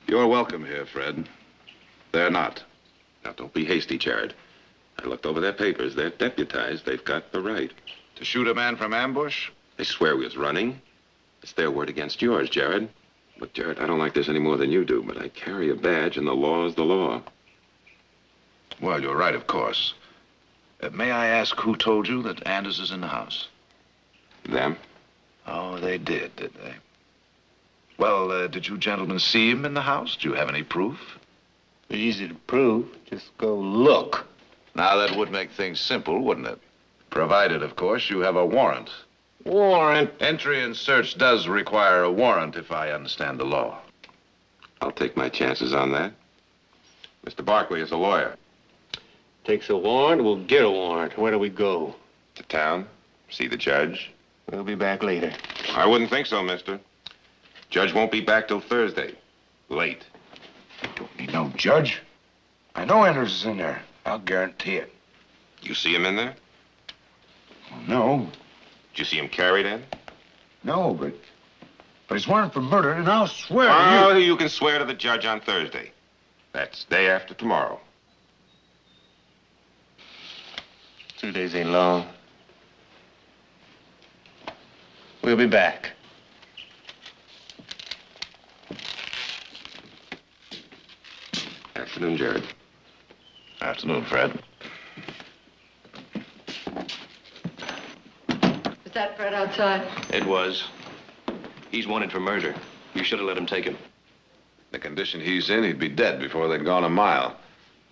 You're welcome here, Fred. They're not. Now, don't be hasty, Jared. I looked over their papers. They're deputized. They've got the right. To shoot a man from ambush? They swear we was running. It's their word against yours, Jared. But, Jared, I don't like this any more than you do, but I carry a badge, and the law is the law. Well, you're right, of course. May I ask who told you that Anders is in the house? Them? Oh, they did they? Well, did you gentlemen see him in the house? Do you have any proof? Easy to prove. Just go look. Now, that would make things simple, wouldn't it? Provided, of course, you have a warrant. Warrant? Entry and search does require a warrant, if I understand the law. I'll take my chances on that. Mr. Barkley is a lawyer. Takes a warrant, we'll get a warrant. Where do we go? To town, see the judge. We'll be back later. I wouldn't think so, mister. Judge won't be back till Thursday. Late. Don't need no judge. I know Anders is in there. I'll guarantee it. You see him in there? No. Did you see him carried in? No, but he's wanted for murder, and I'll swear Oh, you can swear to the judge on Thursday. That's day after tomorrow. 2 days ain't long. We'll be back. Afternoon, Jared. Afternoon, Fred. Was that Fred outside? It was. He's wanted for murder. You should have let him take him. The condition he's in, he'd be dead before they'd gone a mile.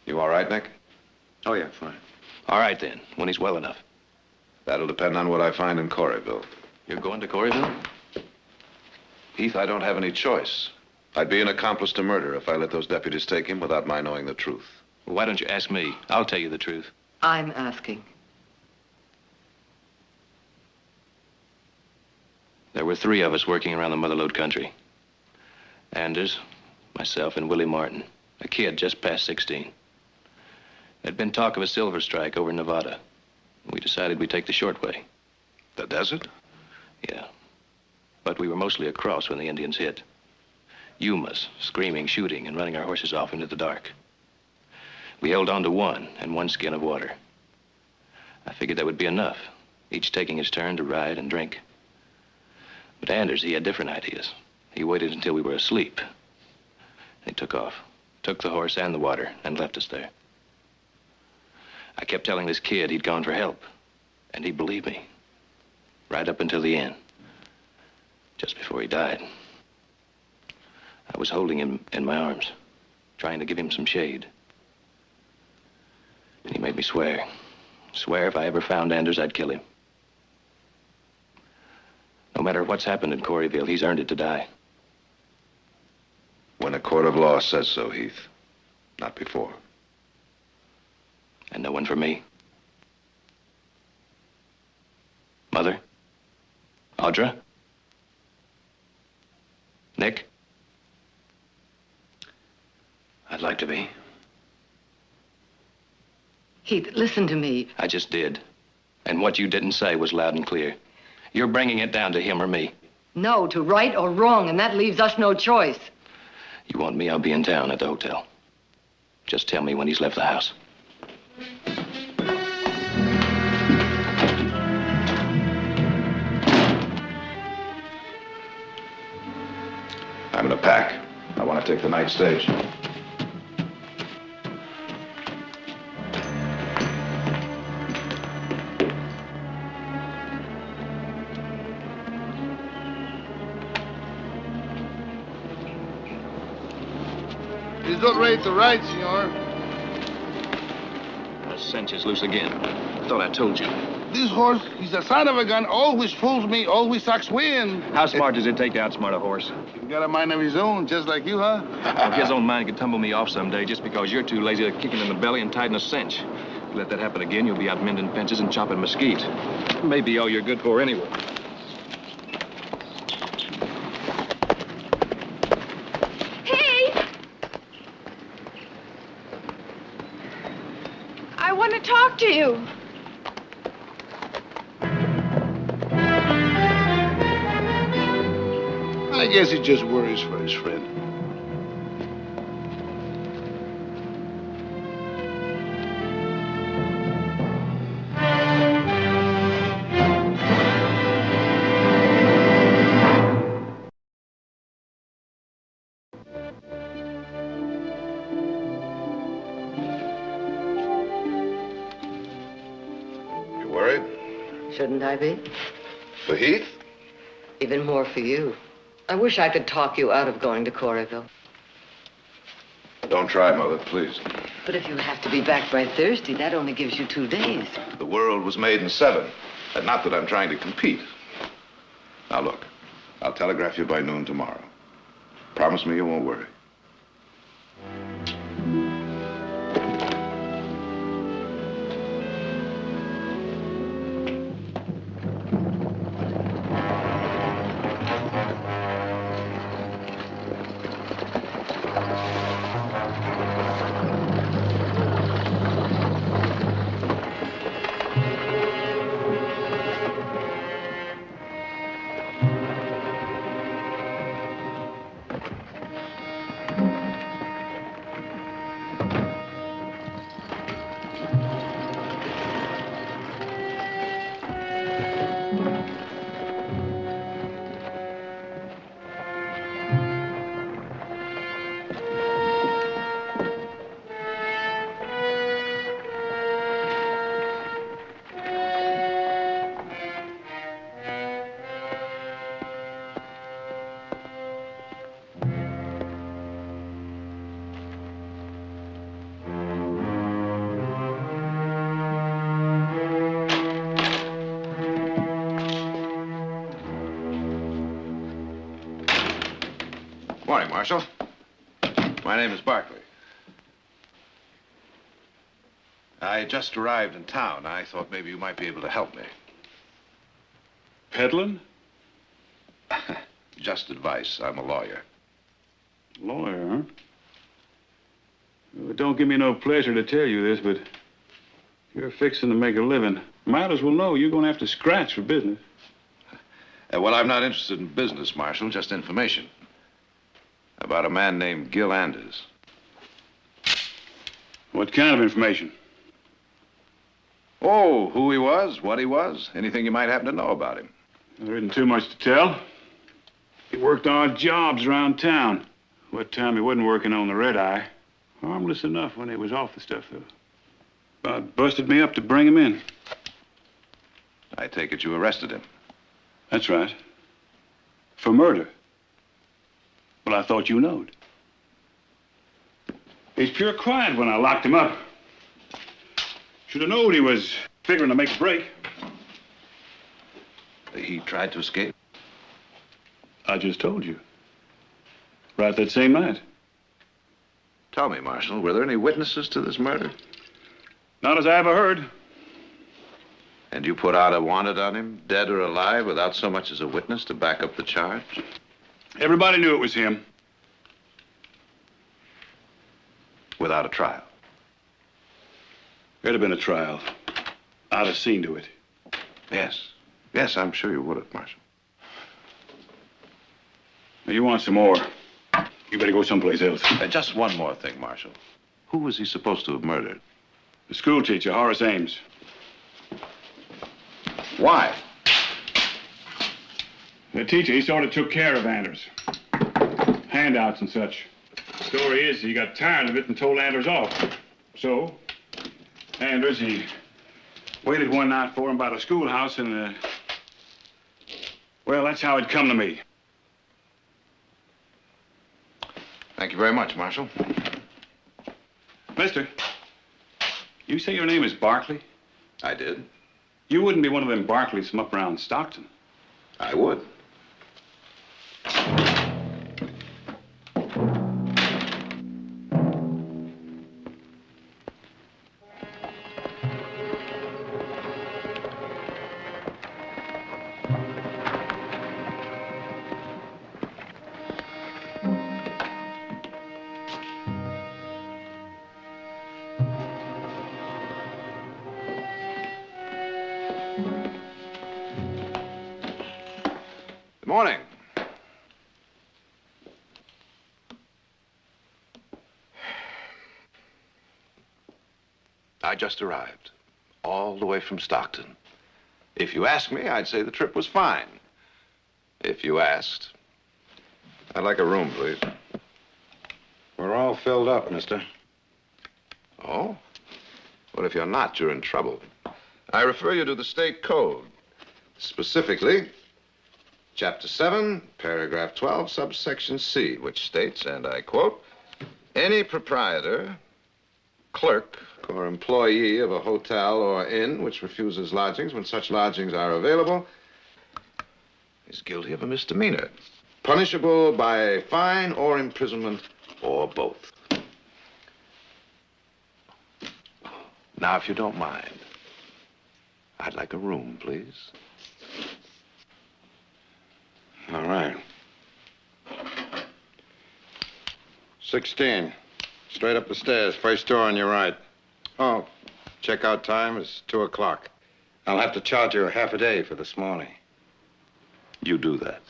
You all right, Nick? Oh, yeah, fine. All right, then, when he's well enough. That'll depend on what I find in Coreyville. You're going to Coreyville? Heath, I don't have any choice. I'd be an accomplice to murder if I let those deputies take him without my knowing the truth. Well, why don't you ask me? I'll tell you the truth. I'm asking. There were 3 of us working around the Motherlode country. Anders, myself, and Willie Martin, a kid just past 16. There'd been talk of a silver strike over in Nevada. We decided we'd take the short way. The desert? Yeah. But we were mostly across when the Indians hit. Yumas, screaming, shooting, and running our horses off into the dark. We held on to 1 and 1 skin of water. I figured that would be enough, each taking his turn to ride and drink. But Anders, he had different ideas. He waited until we were asleep. And he took off, took the horse and the water, and left us there. I kept telling this kid he'd gone for help, and he believed me. Right up until the end. Just before he died. I was holding him in my arms, trying to give him some shade. And he made me swear. Swear if I ever found Anders, I'd kill him. No matter what's happened in Coreyville, he's earned it to die. When a court of law says so, Heath. Not before. And no one for me. Mother? Audra? Nick? I'd like to be. Heath, listen to me. I just did. And what you didn't say was loud and clear. You're bringing it down to him or me. No, to right or wrong, and that leaves us no choice. You want me, I'll be in town at the hotel. Just tell me when he's left the house. I'm gonna pack. I want to take the night stage. He's not ready to ride, senor. The cinch is loose again. I thought I told you. This horse, he's a son of a gun, always fools me, always sucks wind. How smart does it take to outsmart a horse? He's got a mind of his own, just like you, huh? Well, his own mind could tumble me off someday just because you're too lazy to kick him in the belly and tighten a cinch. If you let that happen again, you'll be out mending fences and chopping mesquite. Maybe all you're good for anyway. I want to talk to you. I guess he just worries for his friend. Shouldn't I be? For Heath? Even more for you. I wish I could talk you out of going to Coreyville. Don't try, Mother, please. But if you have to be back by Thursday, that only gives you 2 days. The world was made in 7. And not that I'm trying to compete. Now, look, I'll telegraph you by noon tomorrow. Promise me you won't worry. Morning, Marshal. My name is Barkley. I just arrived in town. I thought maybe you might be able to help me. Peddling? Just advice. I'm a lawyer. Lawyer, huh? Well, it don't give me no pleasure to tell you this, but you're fixing to make a living. Might as well know you're going to have to scratch for business. Well, I'm not interested in business, Marshal, just information. About a man named Gil Anders. What kind of information? Oh, who he was, what he was, anything you might happen to know about him. There isn't too much to tell. He worked odd jobs around town. What time he wasn't working on the red eye. Harmless enough when he was off the stuff, though. About busted me up to bring him in. I take it you arrested him. That's right. For murder. Well, I thought you knowed. He's pure quiet when I locked him up. Should have known he was figuring to make a break. He tried to escape? I just told you. Right that same night. Tell me, Marshal, were there any witnesses to this murder? Not as I ever heard. And you put out a wanted on him, dead or alive, without so much as a witness to back up the charge? Everybody knew it was him. Without a trial? There'd have been a trial. I'd have seen to it. Yes. Yes, I'm sure you would have, Marshal. Now, you want some more. You better go someplace else. Just one more thing, Marshal. Who was he supposed to have murdered? The school teacher, Horace Ames. Why? The teacher, he sort of took care of Anders. Handouts and such. The story is he got tired of it and told Anders off. So, Anders, he waited one night for him by the schoolhouse and, well, that's how it come to me. Thank you very much, Marshal. Mister, you say your name is Barkley? I did. You wouldn't be one of them Barkleys from up around Stockton. I would. Good morning. I just arrived, all the way from Stockton. If you ask me, I'd say the trip was fine. If you asked. I'd like a room, please. We're all filled up, mister. Oh? Well, if you're not, you're in trouble. I refer you to the state code. Specifically, Chapter 7, Paragraph 12, subsection C, which states, and I quote, any proprietor, clerk, or employee of a hotel or inn which refuses lodgings when such lodgings are available is guilty of a misdemeanor, punishable by fine or imprisonment or both. Now, if you don't mind, I'd like a room, please. All right. 16. Straight up the stairs, first door on your right. Oh, checkout time is 2 o'clock. I'll have to charge you a half a day for this morning. You do that.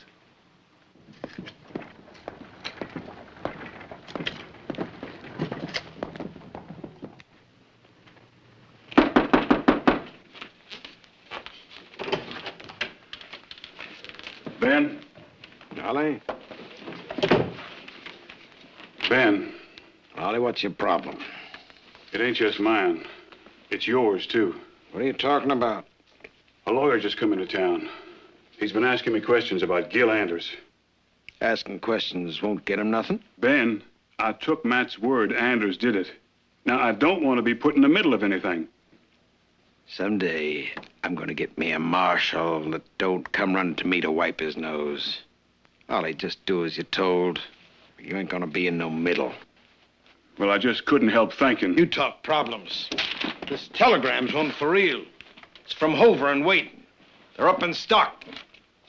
Ben? Ollie? Ben, Ollie, what's your problem? it ain't just mine. It's yours, too. What are you talking about? A lawyer just come into town. He's been asking me questions about Gil Anders. Asking questions won't get him nothing. Ben, I took Matt's word Anders did it. Now, I don't want to be put in the middle of anything. Someday, I'm going to get me a marshal that don't come running to me to wipe his nose. Ollie, just do as you're told. You ain't going to be in no middle. Well, I just couldn't help thinking. You talk problems. This telegram's one for real. It's from Hoover and Waiting. They're up in Stockton.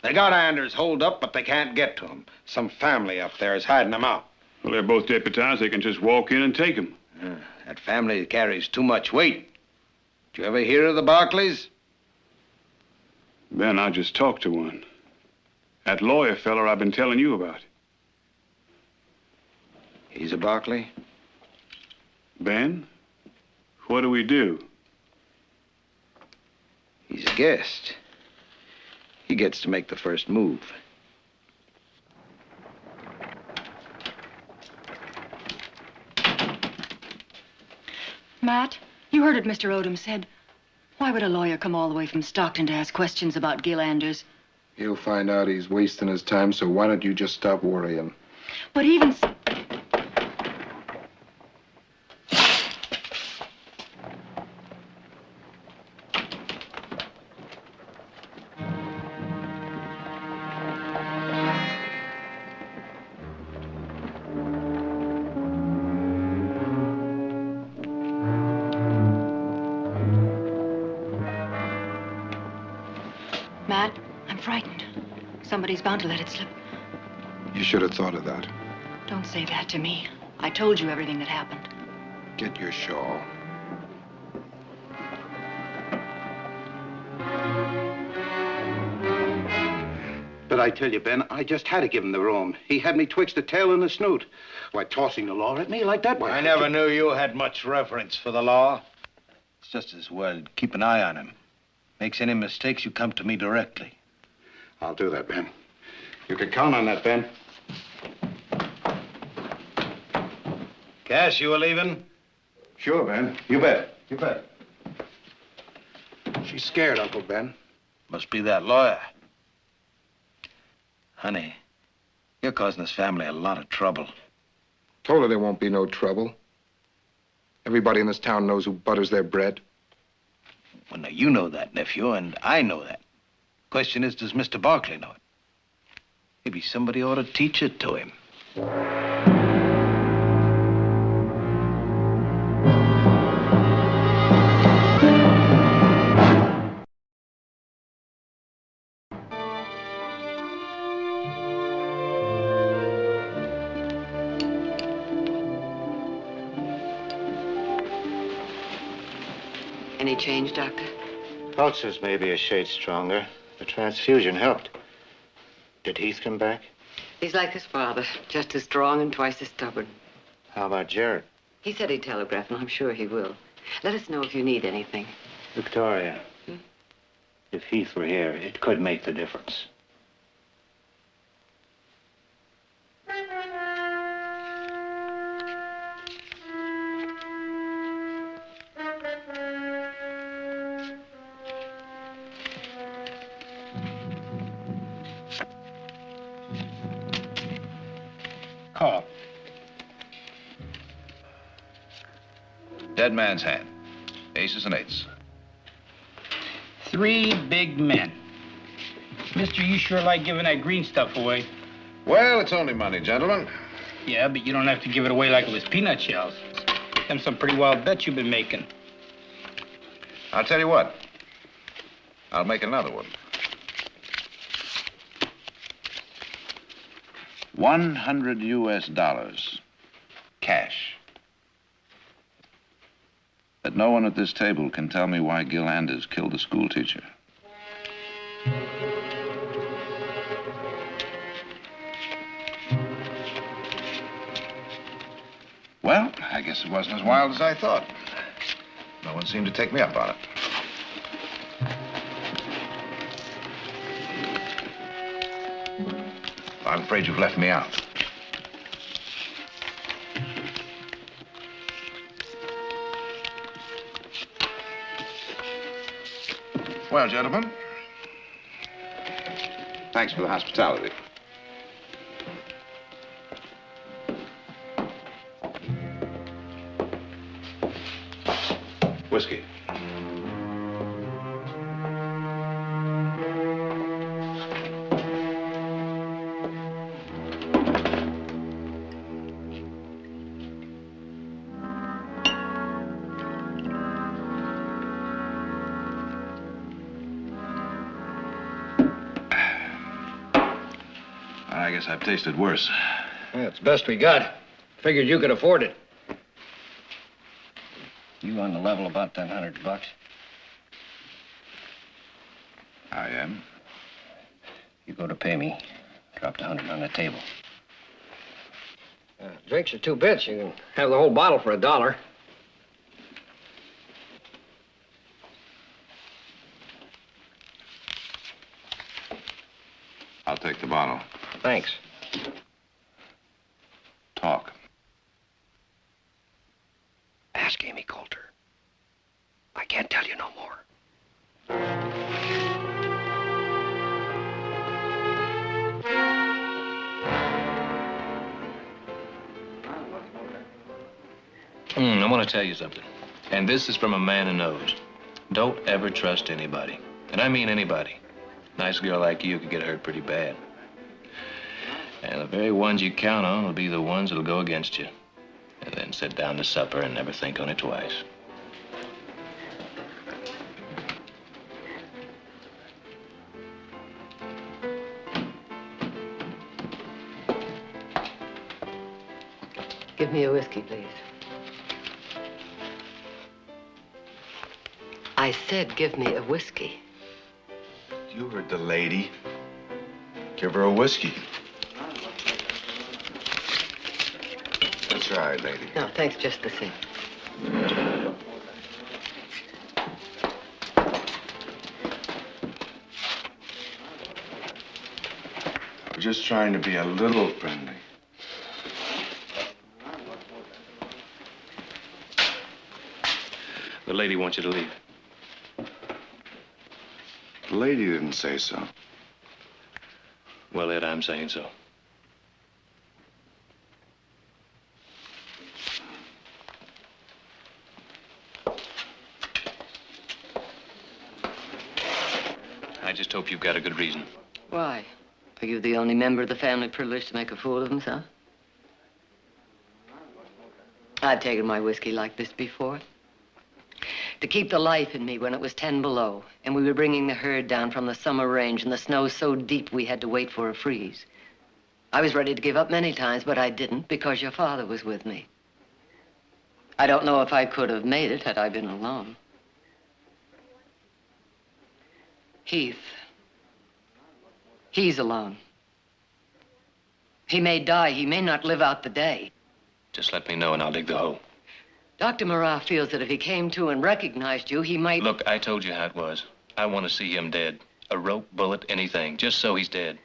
They got Anders holed up, but they can't get to him. Some family up there is hiding him out. Well, they're both deputized. They can just walk in and take him. That family carries too much weight. Did you ever hear of the Barkleys? Ben, I just talked to one. That lawyer feller I've been telling you about. He's a Barkley? Ben, what do we do? He's a guest. He gets to make the first move. Matt, you heard what Mr. Odom said. Why would a lawyer come all the way from Stockton to ask questions about Gil Anders? He'll find out he's wasting his time, so why don't you just stop worrying? But even... Matt, I'm frightened. Somebody's bound to let it slip. You should have thought of that. Don't say that to me. I told you everything that happened. Get your shawl. But I tell you, Ben, I just had to give him the room. He had me twixt the tail and the snoot. Why, tossing the law at me like that, why... I never knew you had much reverence for the law. It's just as well to keep an eye on him. Makes any mistakes, you come to me directly. I'll do that, Ben. You can count on that, Ben. Cass, you were leaving? Sure, Ben. You bet. You bet. She's scared, Uncle Ben. Must be that lawyer. Honey, you're causing this family a lot of trouble. Told her there won't be no trouble. Everybody in this town knows who butters their bread. Well, now, you know that, nephew, and I know that. Question is, does Mr. Barkley know it? Maybe somebody ought to teach it to him. Any change, Doctor? Pulses may be a shade stronger. The transfusion helped. Did Heath come back? He's like his father, just as strong and twice as stubborn. How about Jared? He said he'd telegraph, and I'm sure he will. Let us know if you need anything. Victoria, if Heath were here, it could make the difference. Call. Dead man's hand. Aces and eights. 3 big men. Mister, you sure like giving that green stuff away. Well, it's only money, gentlemen. Yeah, but you don't have to give it away like it was peanut shells. Them some pretty wild bets you've been making. I'll tell you what. I'll make another one. $100 US. Cash. That no one at this table can tell me why Gil Anders killed the school teacher. Well, I guess it wasn't as wild as I thought. No one seemed to take me up on it. I'm afraid you've left me out. Well, gentlemen, thanks for the hospitality. Whiskey. I guess I've tasted worse. Yeah, it's the best we got. Figured you could afford it. You on the level about that $100? I am. You go to pay me. Drop the 100 on the table. Drinks are 2 bits. You can have the whole bottle for $1. I'll take the bottle. Thanks. Talk. Ask Amy Coulter. I can't tell you no more. I want to tell you something. And this is from a man who knows. Don't ever trust anybody. And I mean anybody. Nice girl like you could get hurt pretty bad. And the very ones you count on will be the ones that'll go against you. And then sit down to supper and never think on it twice. Give me a whiskey, please. I said give me a whiskey. You heard the lady. Give her a whiskey. That's right, lady. No, thanks just the same. We're just trying to be a little friendly. The lady wants you to leave. The lady didn't say so. Well, Ed, I'm saying so. I just hope you've got a good reason. Why? Are you the only member of the family privileged to make a fool of himself? I've taken my whiskey like this before. To keep the life in me when it was 10 below, and we were bringing the herd down from the summer range, and the snow so deep we had to wait for a freeze. I was ready to give up many times, but I didn't because your father was with me. I don't know if I could have made it had I been alone. Heath. He's alone. He may die. He may not live out the day. Just let me know and I'll dig the hole. Dr. Marat feels that if he came to and recognized you, he might... Look, I told you how it was. I want to see him dead. A rope, bullet, anything, just so he's dead.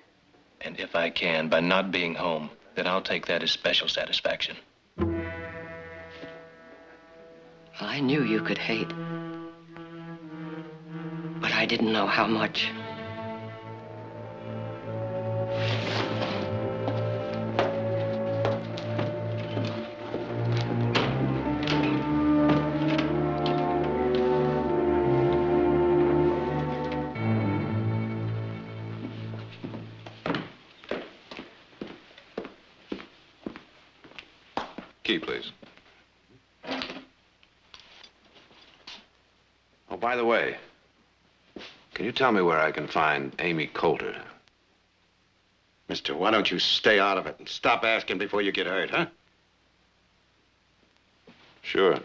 And if I can, by not being home, then I'll take that as special satisfaction. I knew you could hate. But I didn't know how much. by the way, can you tell me where I can find Amy Coulter? Mister, why don't you stay out of it and stop asking before you get hurt, huh? Sure.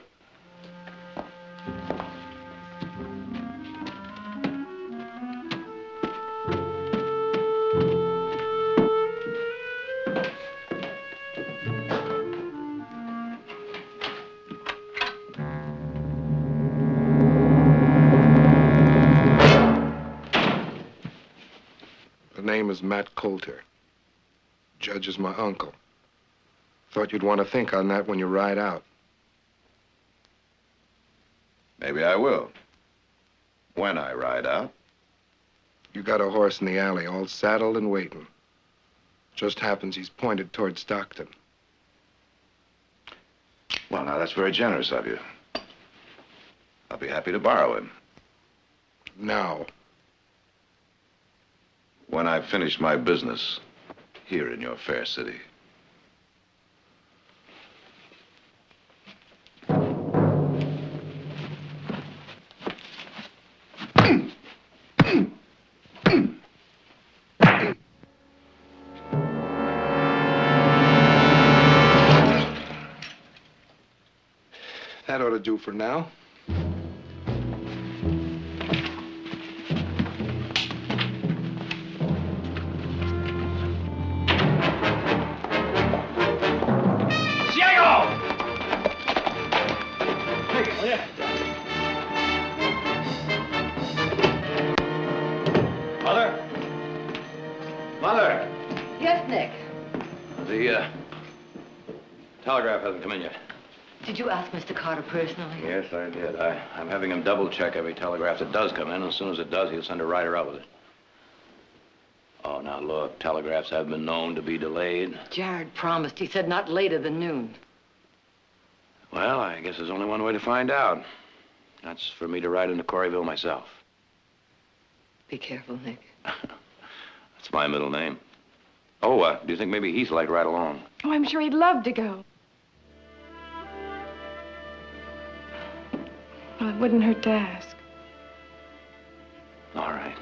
The name is Matt Coulter. Judge is my uncle. Thought you'd want to think on that when you ride out. Maybe I will. When I ride out. You got a horse in the alley, all saddled and waiting. Just happens he's pointed toward Stockton. Well, now, that's very generous of you. I'll be happy to borrow him. Now. When I've finished my business here in your fair city. That ought to do for now. Mother! Yes, Nick. The telegraph hasn't come in yet. Did you ask Mr. Carter personally? Yes, I did. I'm having him double check every telegraph that does come in. As soon as it does, he'll send a rider out with it. Oh, now look, telegraphs have been known to be delayed. Jared promised. He said not later than noon. Well, I guess there's only one way to find out. That's for me to ride into Coreyville myself. Be careful, Nick. That's my middle name. Oh, do you think maybe Heath like to ride along? Oh, I'm sure he'd love to go. Well, it wouldn't hurt to ask. All right.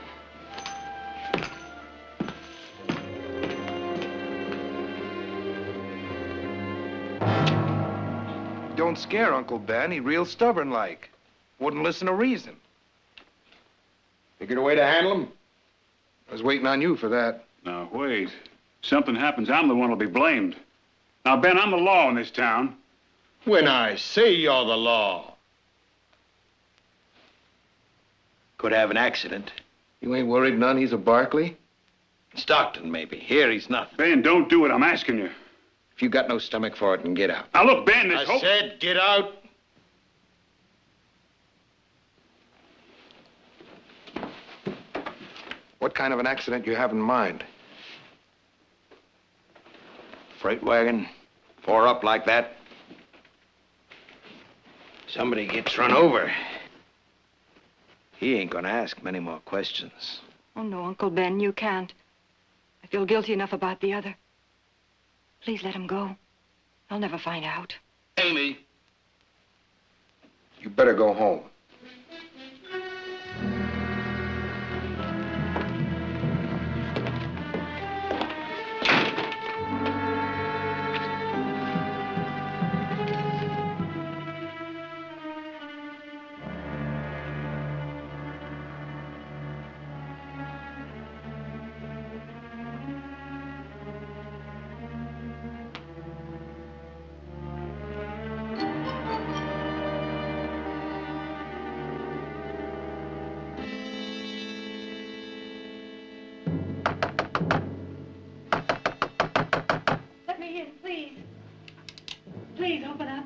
Don't scare Uncle Ben. He real stubborn like. Wouldn't listen to reason. Figured a way to handle him? I was waiting on you for that. Now, wait. Something happens, I'm the one who'll be blamed. Now, Ben, I'm the law in this town. When I say you're the law. Could have an accident. You ain't worried none he's a Barkley? Stockton, maybe. Here, he's nothing. Ben, don't do it. I'm asking you. If you got no stomach for it, then get out. Now, look, Ben, there's I hope. said get out. What kind of an accident you have in mind? Freight wagon, 4 up like that. Somebody gets run over. He ain't gonna ask many more questions. Oh, no, Uncle Ben, you can't. I feel guilty enough about the other. Please let him go. I'll never find out. Amy. You better go home. Let me in, please. Please, open up.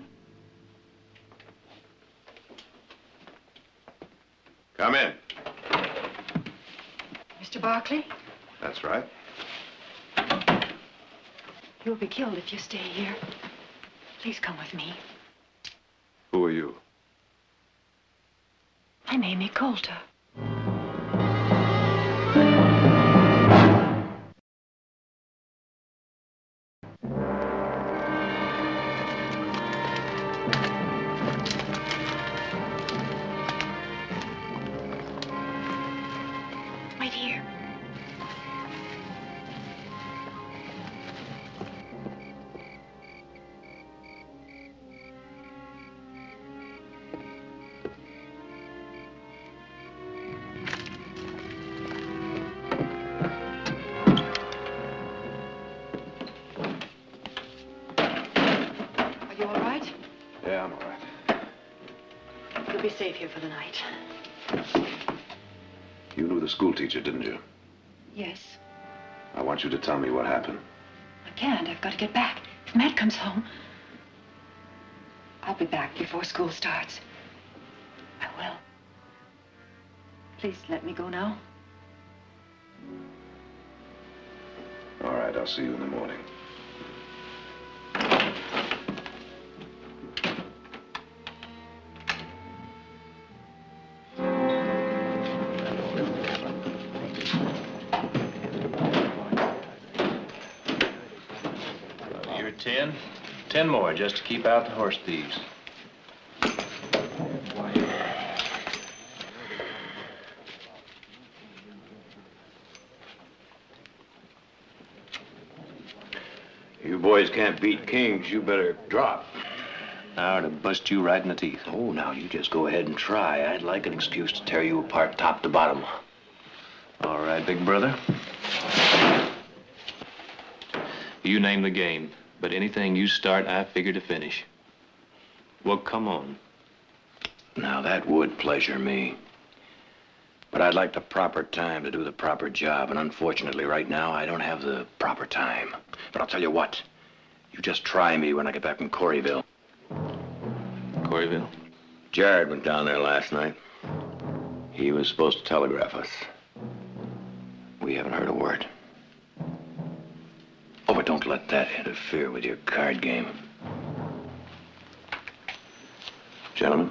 Come in. Mr. Barkley, That's right. you'll be killed if you stay here. Please come with me. Who are you? I'm Amy Coulter. you'll be safe here for the night. You knew the school teacher, didn't you? Yes. I want you to tell me what happened. I can't. I've got to get back. If Matt comes home, I'll be back before school starts. I will. Please let me go now. All right, I'll see you in the morning. You're 10. 10 more just to keep out the horse thieves. You boys can't beat kings, you better drop. Now to bust you right in the teeth. Oh, now you just go ahead and try. I'd like an excuse to tear you apart top to bottom. All right, big brother. You name the game, but anything you start, I figure to finish. Well, come on. Now, that would pleasure me. But I'd like the proper time to do the proper job, and unfortunately, right now, I don't have the proper time. But I'll tell you what. You just try me when I get back from Coreyville. Coreyville? Jared went down there last night. He was supposed to telegraph us. We haven't heard a word. Oh, but don't let that interfere with your card game. Gentlemen.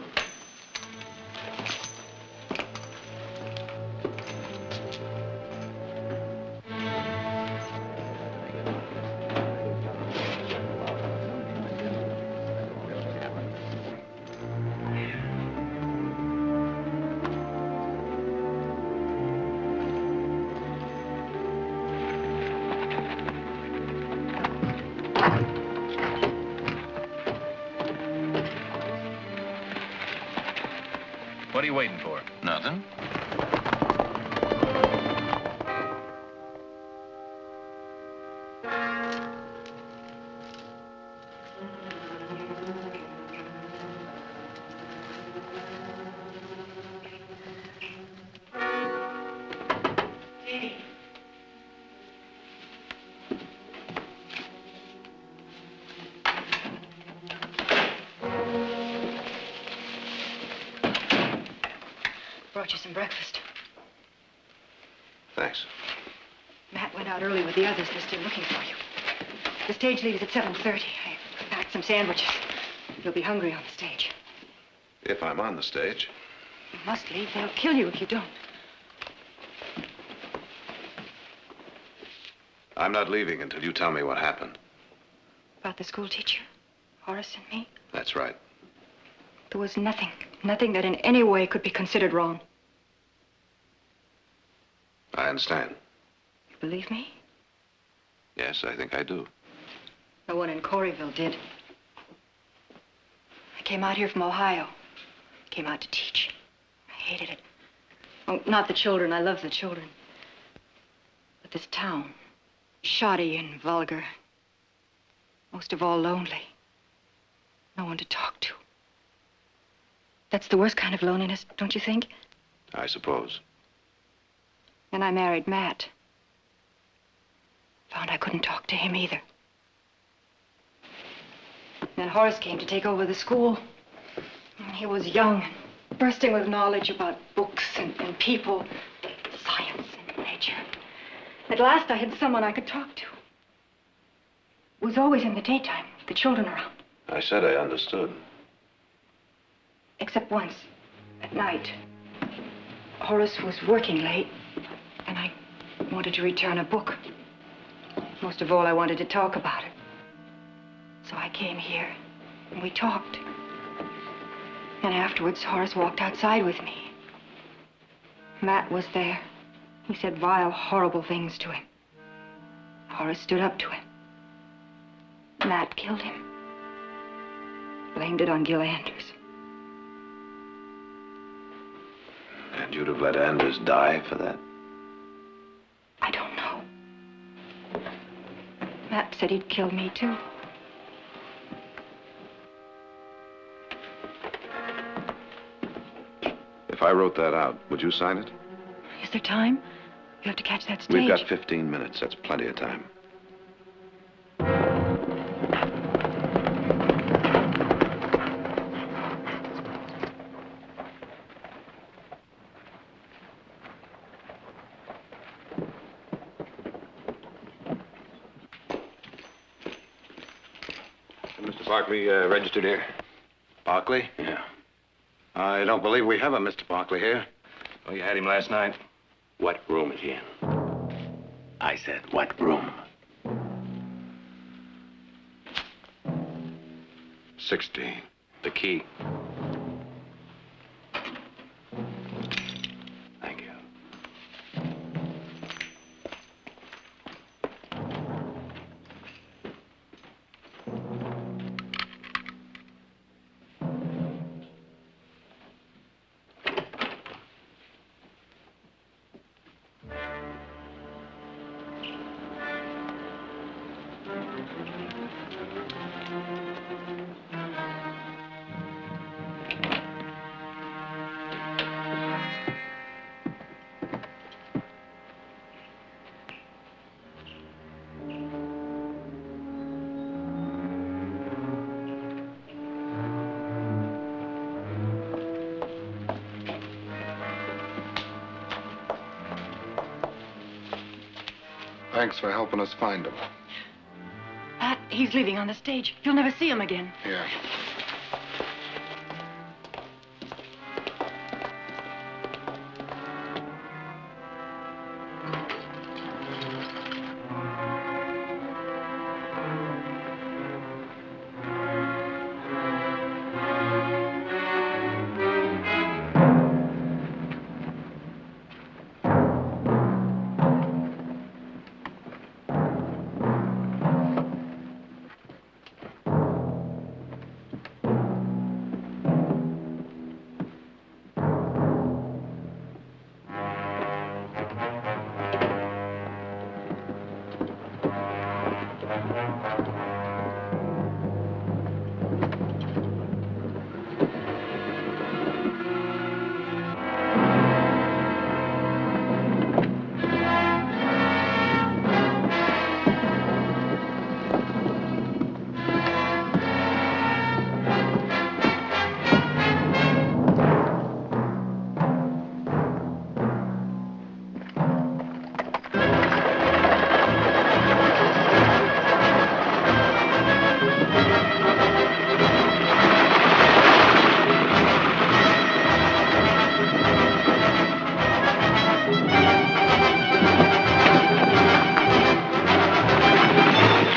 What are you waiting for? Nothing. Brought you some breakfast. Thanks. Matt went out early with the others. They're still looking for you. The stage leaves at 7:30. I packed some sandwiches. You'll be hungry on the stage. If I'm on the stage. You must leave. They'll kill you if you don't. I'm not leaving until you tell me what happened. About the school teacher, Horace and me. That's right. There was nothing that in any way could be considered wrong. I understand. You believe me? Yes, I think I do. No one in Coreyville did. I came out here from Ohio. Came out to teach. I hated it. Oh, not the children. I love the children. But this town, shoddy and vulgar. Most of all, lonely. No one to talk to. That's the worst kind of loneliness, don't you think? I suppose. Then I married Matt. Found I couldn't talk to him either. Then Horace came to take over the school. And he was young and bursting with knowledge about books and people, science and nature. At last I had someone I could talk to. It was always in the daytime, with the children around. I said I understood. Except once, at night. Horace was working late, and I wanted to return a book. Most of all, I wanted to talk about it. So I came here, and we talked. And afterwards, Horace walked outside with me. Matt was there. He said vile, horrible things to him. Horace stood up to him. Matt killed him. Blamed it on Gil Anders. And you'd have let Anders die for that? I don't know. Matt said he'd kill me, too. If I wrote that out, would you sign it? Is there time? You have to catch that stage. We've got 15 minutes. That's plenty of time. Mr. Barkley registered here. Barkley? Yeah. I don't believe we have a Mr. Barkley here. Oh, you had him last night? What room is he in? I said, what room? 16. The key. Thank you. Thanks for helping us find him. Pat, he's leaving on the stage. You'll never see him again. Yeah.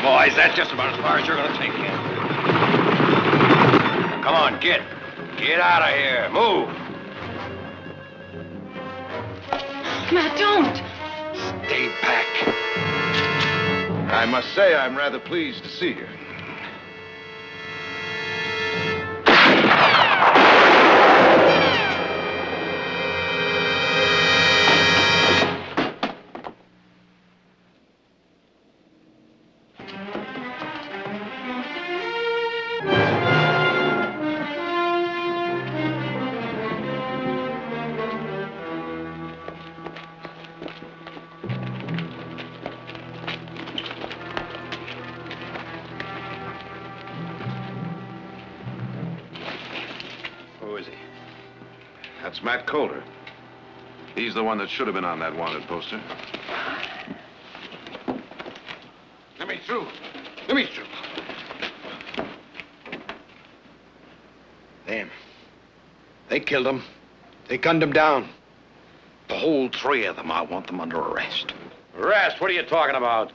Boys, that's just about as far as you're gonna take him. Come on, get. Get out of here. Move. Matt, don't! Stay back. I must say I'm rather pleased to see you. Who is he? That's Matt Coulter. He's the one that should have been on that wanted poster. Let me through. Let me through. Them. They killed him. They gunned him down. The whole three of them, I want them under arrest. Arrest? What are you talking about?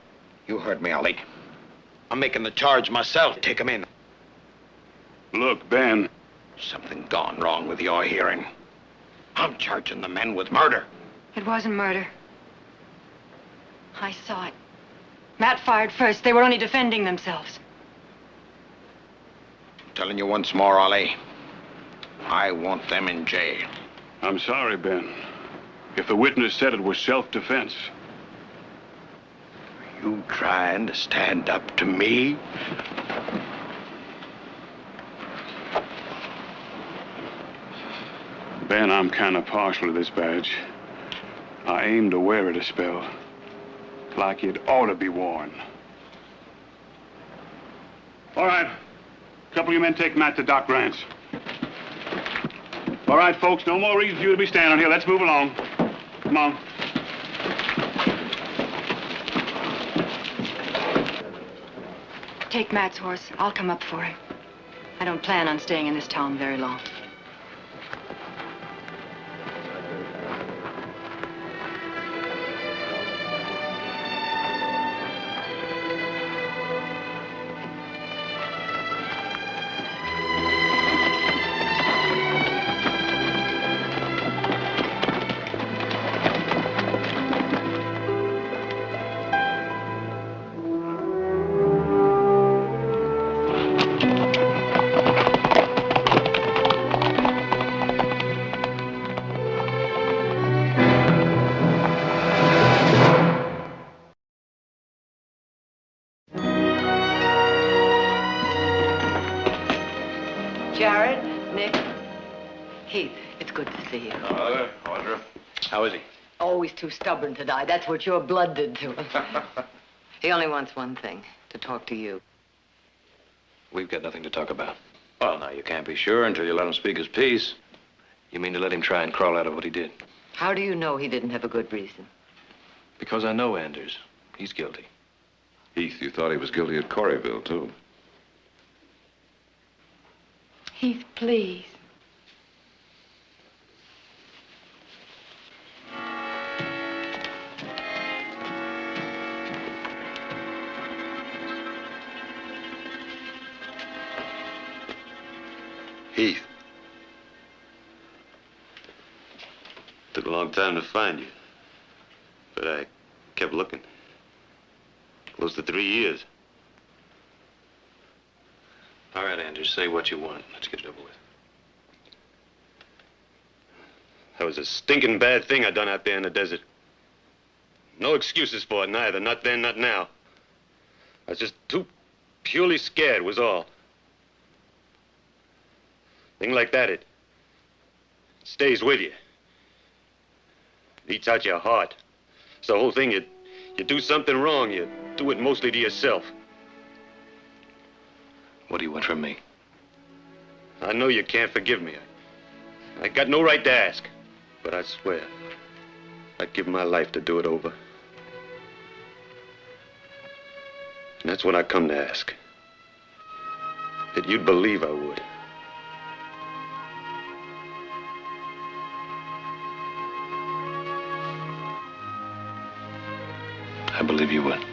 You heard me, Ollie. I'm making the charge myself. Take him in. Look, Ben. Something gone wrong with your hearing. I'm charging the men with murder. It wasn't murder. I saw it. Matt fired first. They were only defending themselves. I'm telling you once more, Ollie. I want them in jail. I'm sorry, Ben. If the witness said it was self-defense. You trying to stand up to me? Ben, I'm kind of partial to this badge. I aim to wear it a spell. Like it ought to be worn. All right. A couple of you men take Matt to Doc Grant's. All right, folks, no more reason for you to be standing here. Let's move along. Come on. Take Matt's horse. I'll come up for him. I don't plan on staying in this town very long. Jared, Nick, Heath, it's good to see you. Hello, Audra. How is he? Always too stubborn to die. That's what your blood did to him. He only wants one thing, to talk to you. We've got nothing to talk about. Well, now, you can't be sure until you let him speak his piece. You mean to let him try and crawl out of what he did? How do you know he didn't have a good reason? Because I know Anders. He's guilty. Heath, you thought he was guilty at Coreyville, too. Heath, please. Heath. Took a long time to find you. But I kept looking. Close to 3 years. All right, Anders, say what you want. Let's get it over with. That was a stinking bad thing I done out there in the desert. No excuses for it, neither. Not then, not now. I was just too purely scared, was all. Thing like that, it stays with you. It eats out your heart. It's the whole thing. You do something wrong, you do it mostly to yourself. What do you want from me? I know you can't forgive me. I got no right to ask. But I swear, I'd give my life to do it over. And that's what I come to ask. That you'd believe I would. I believe you would.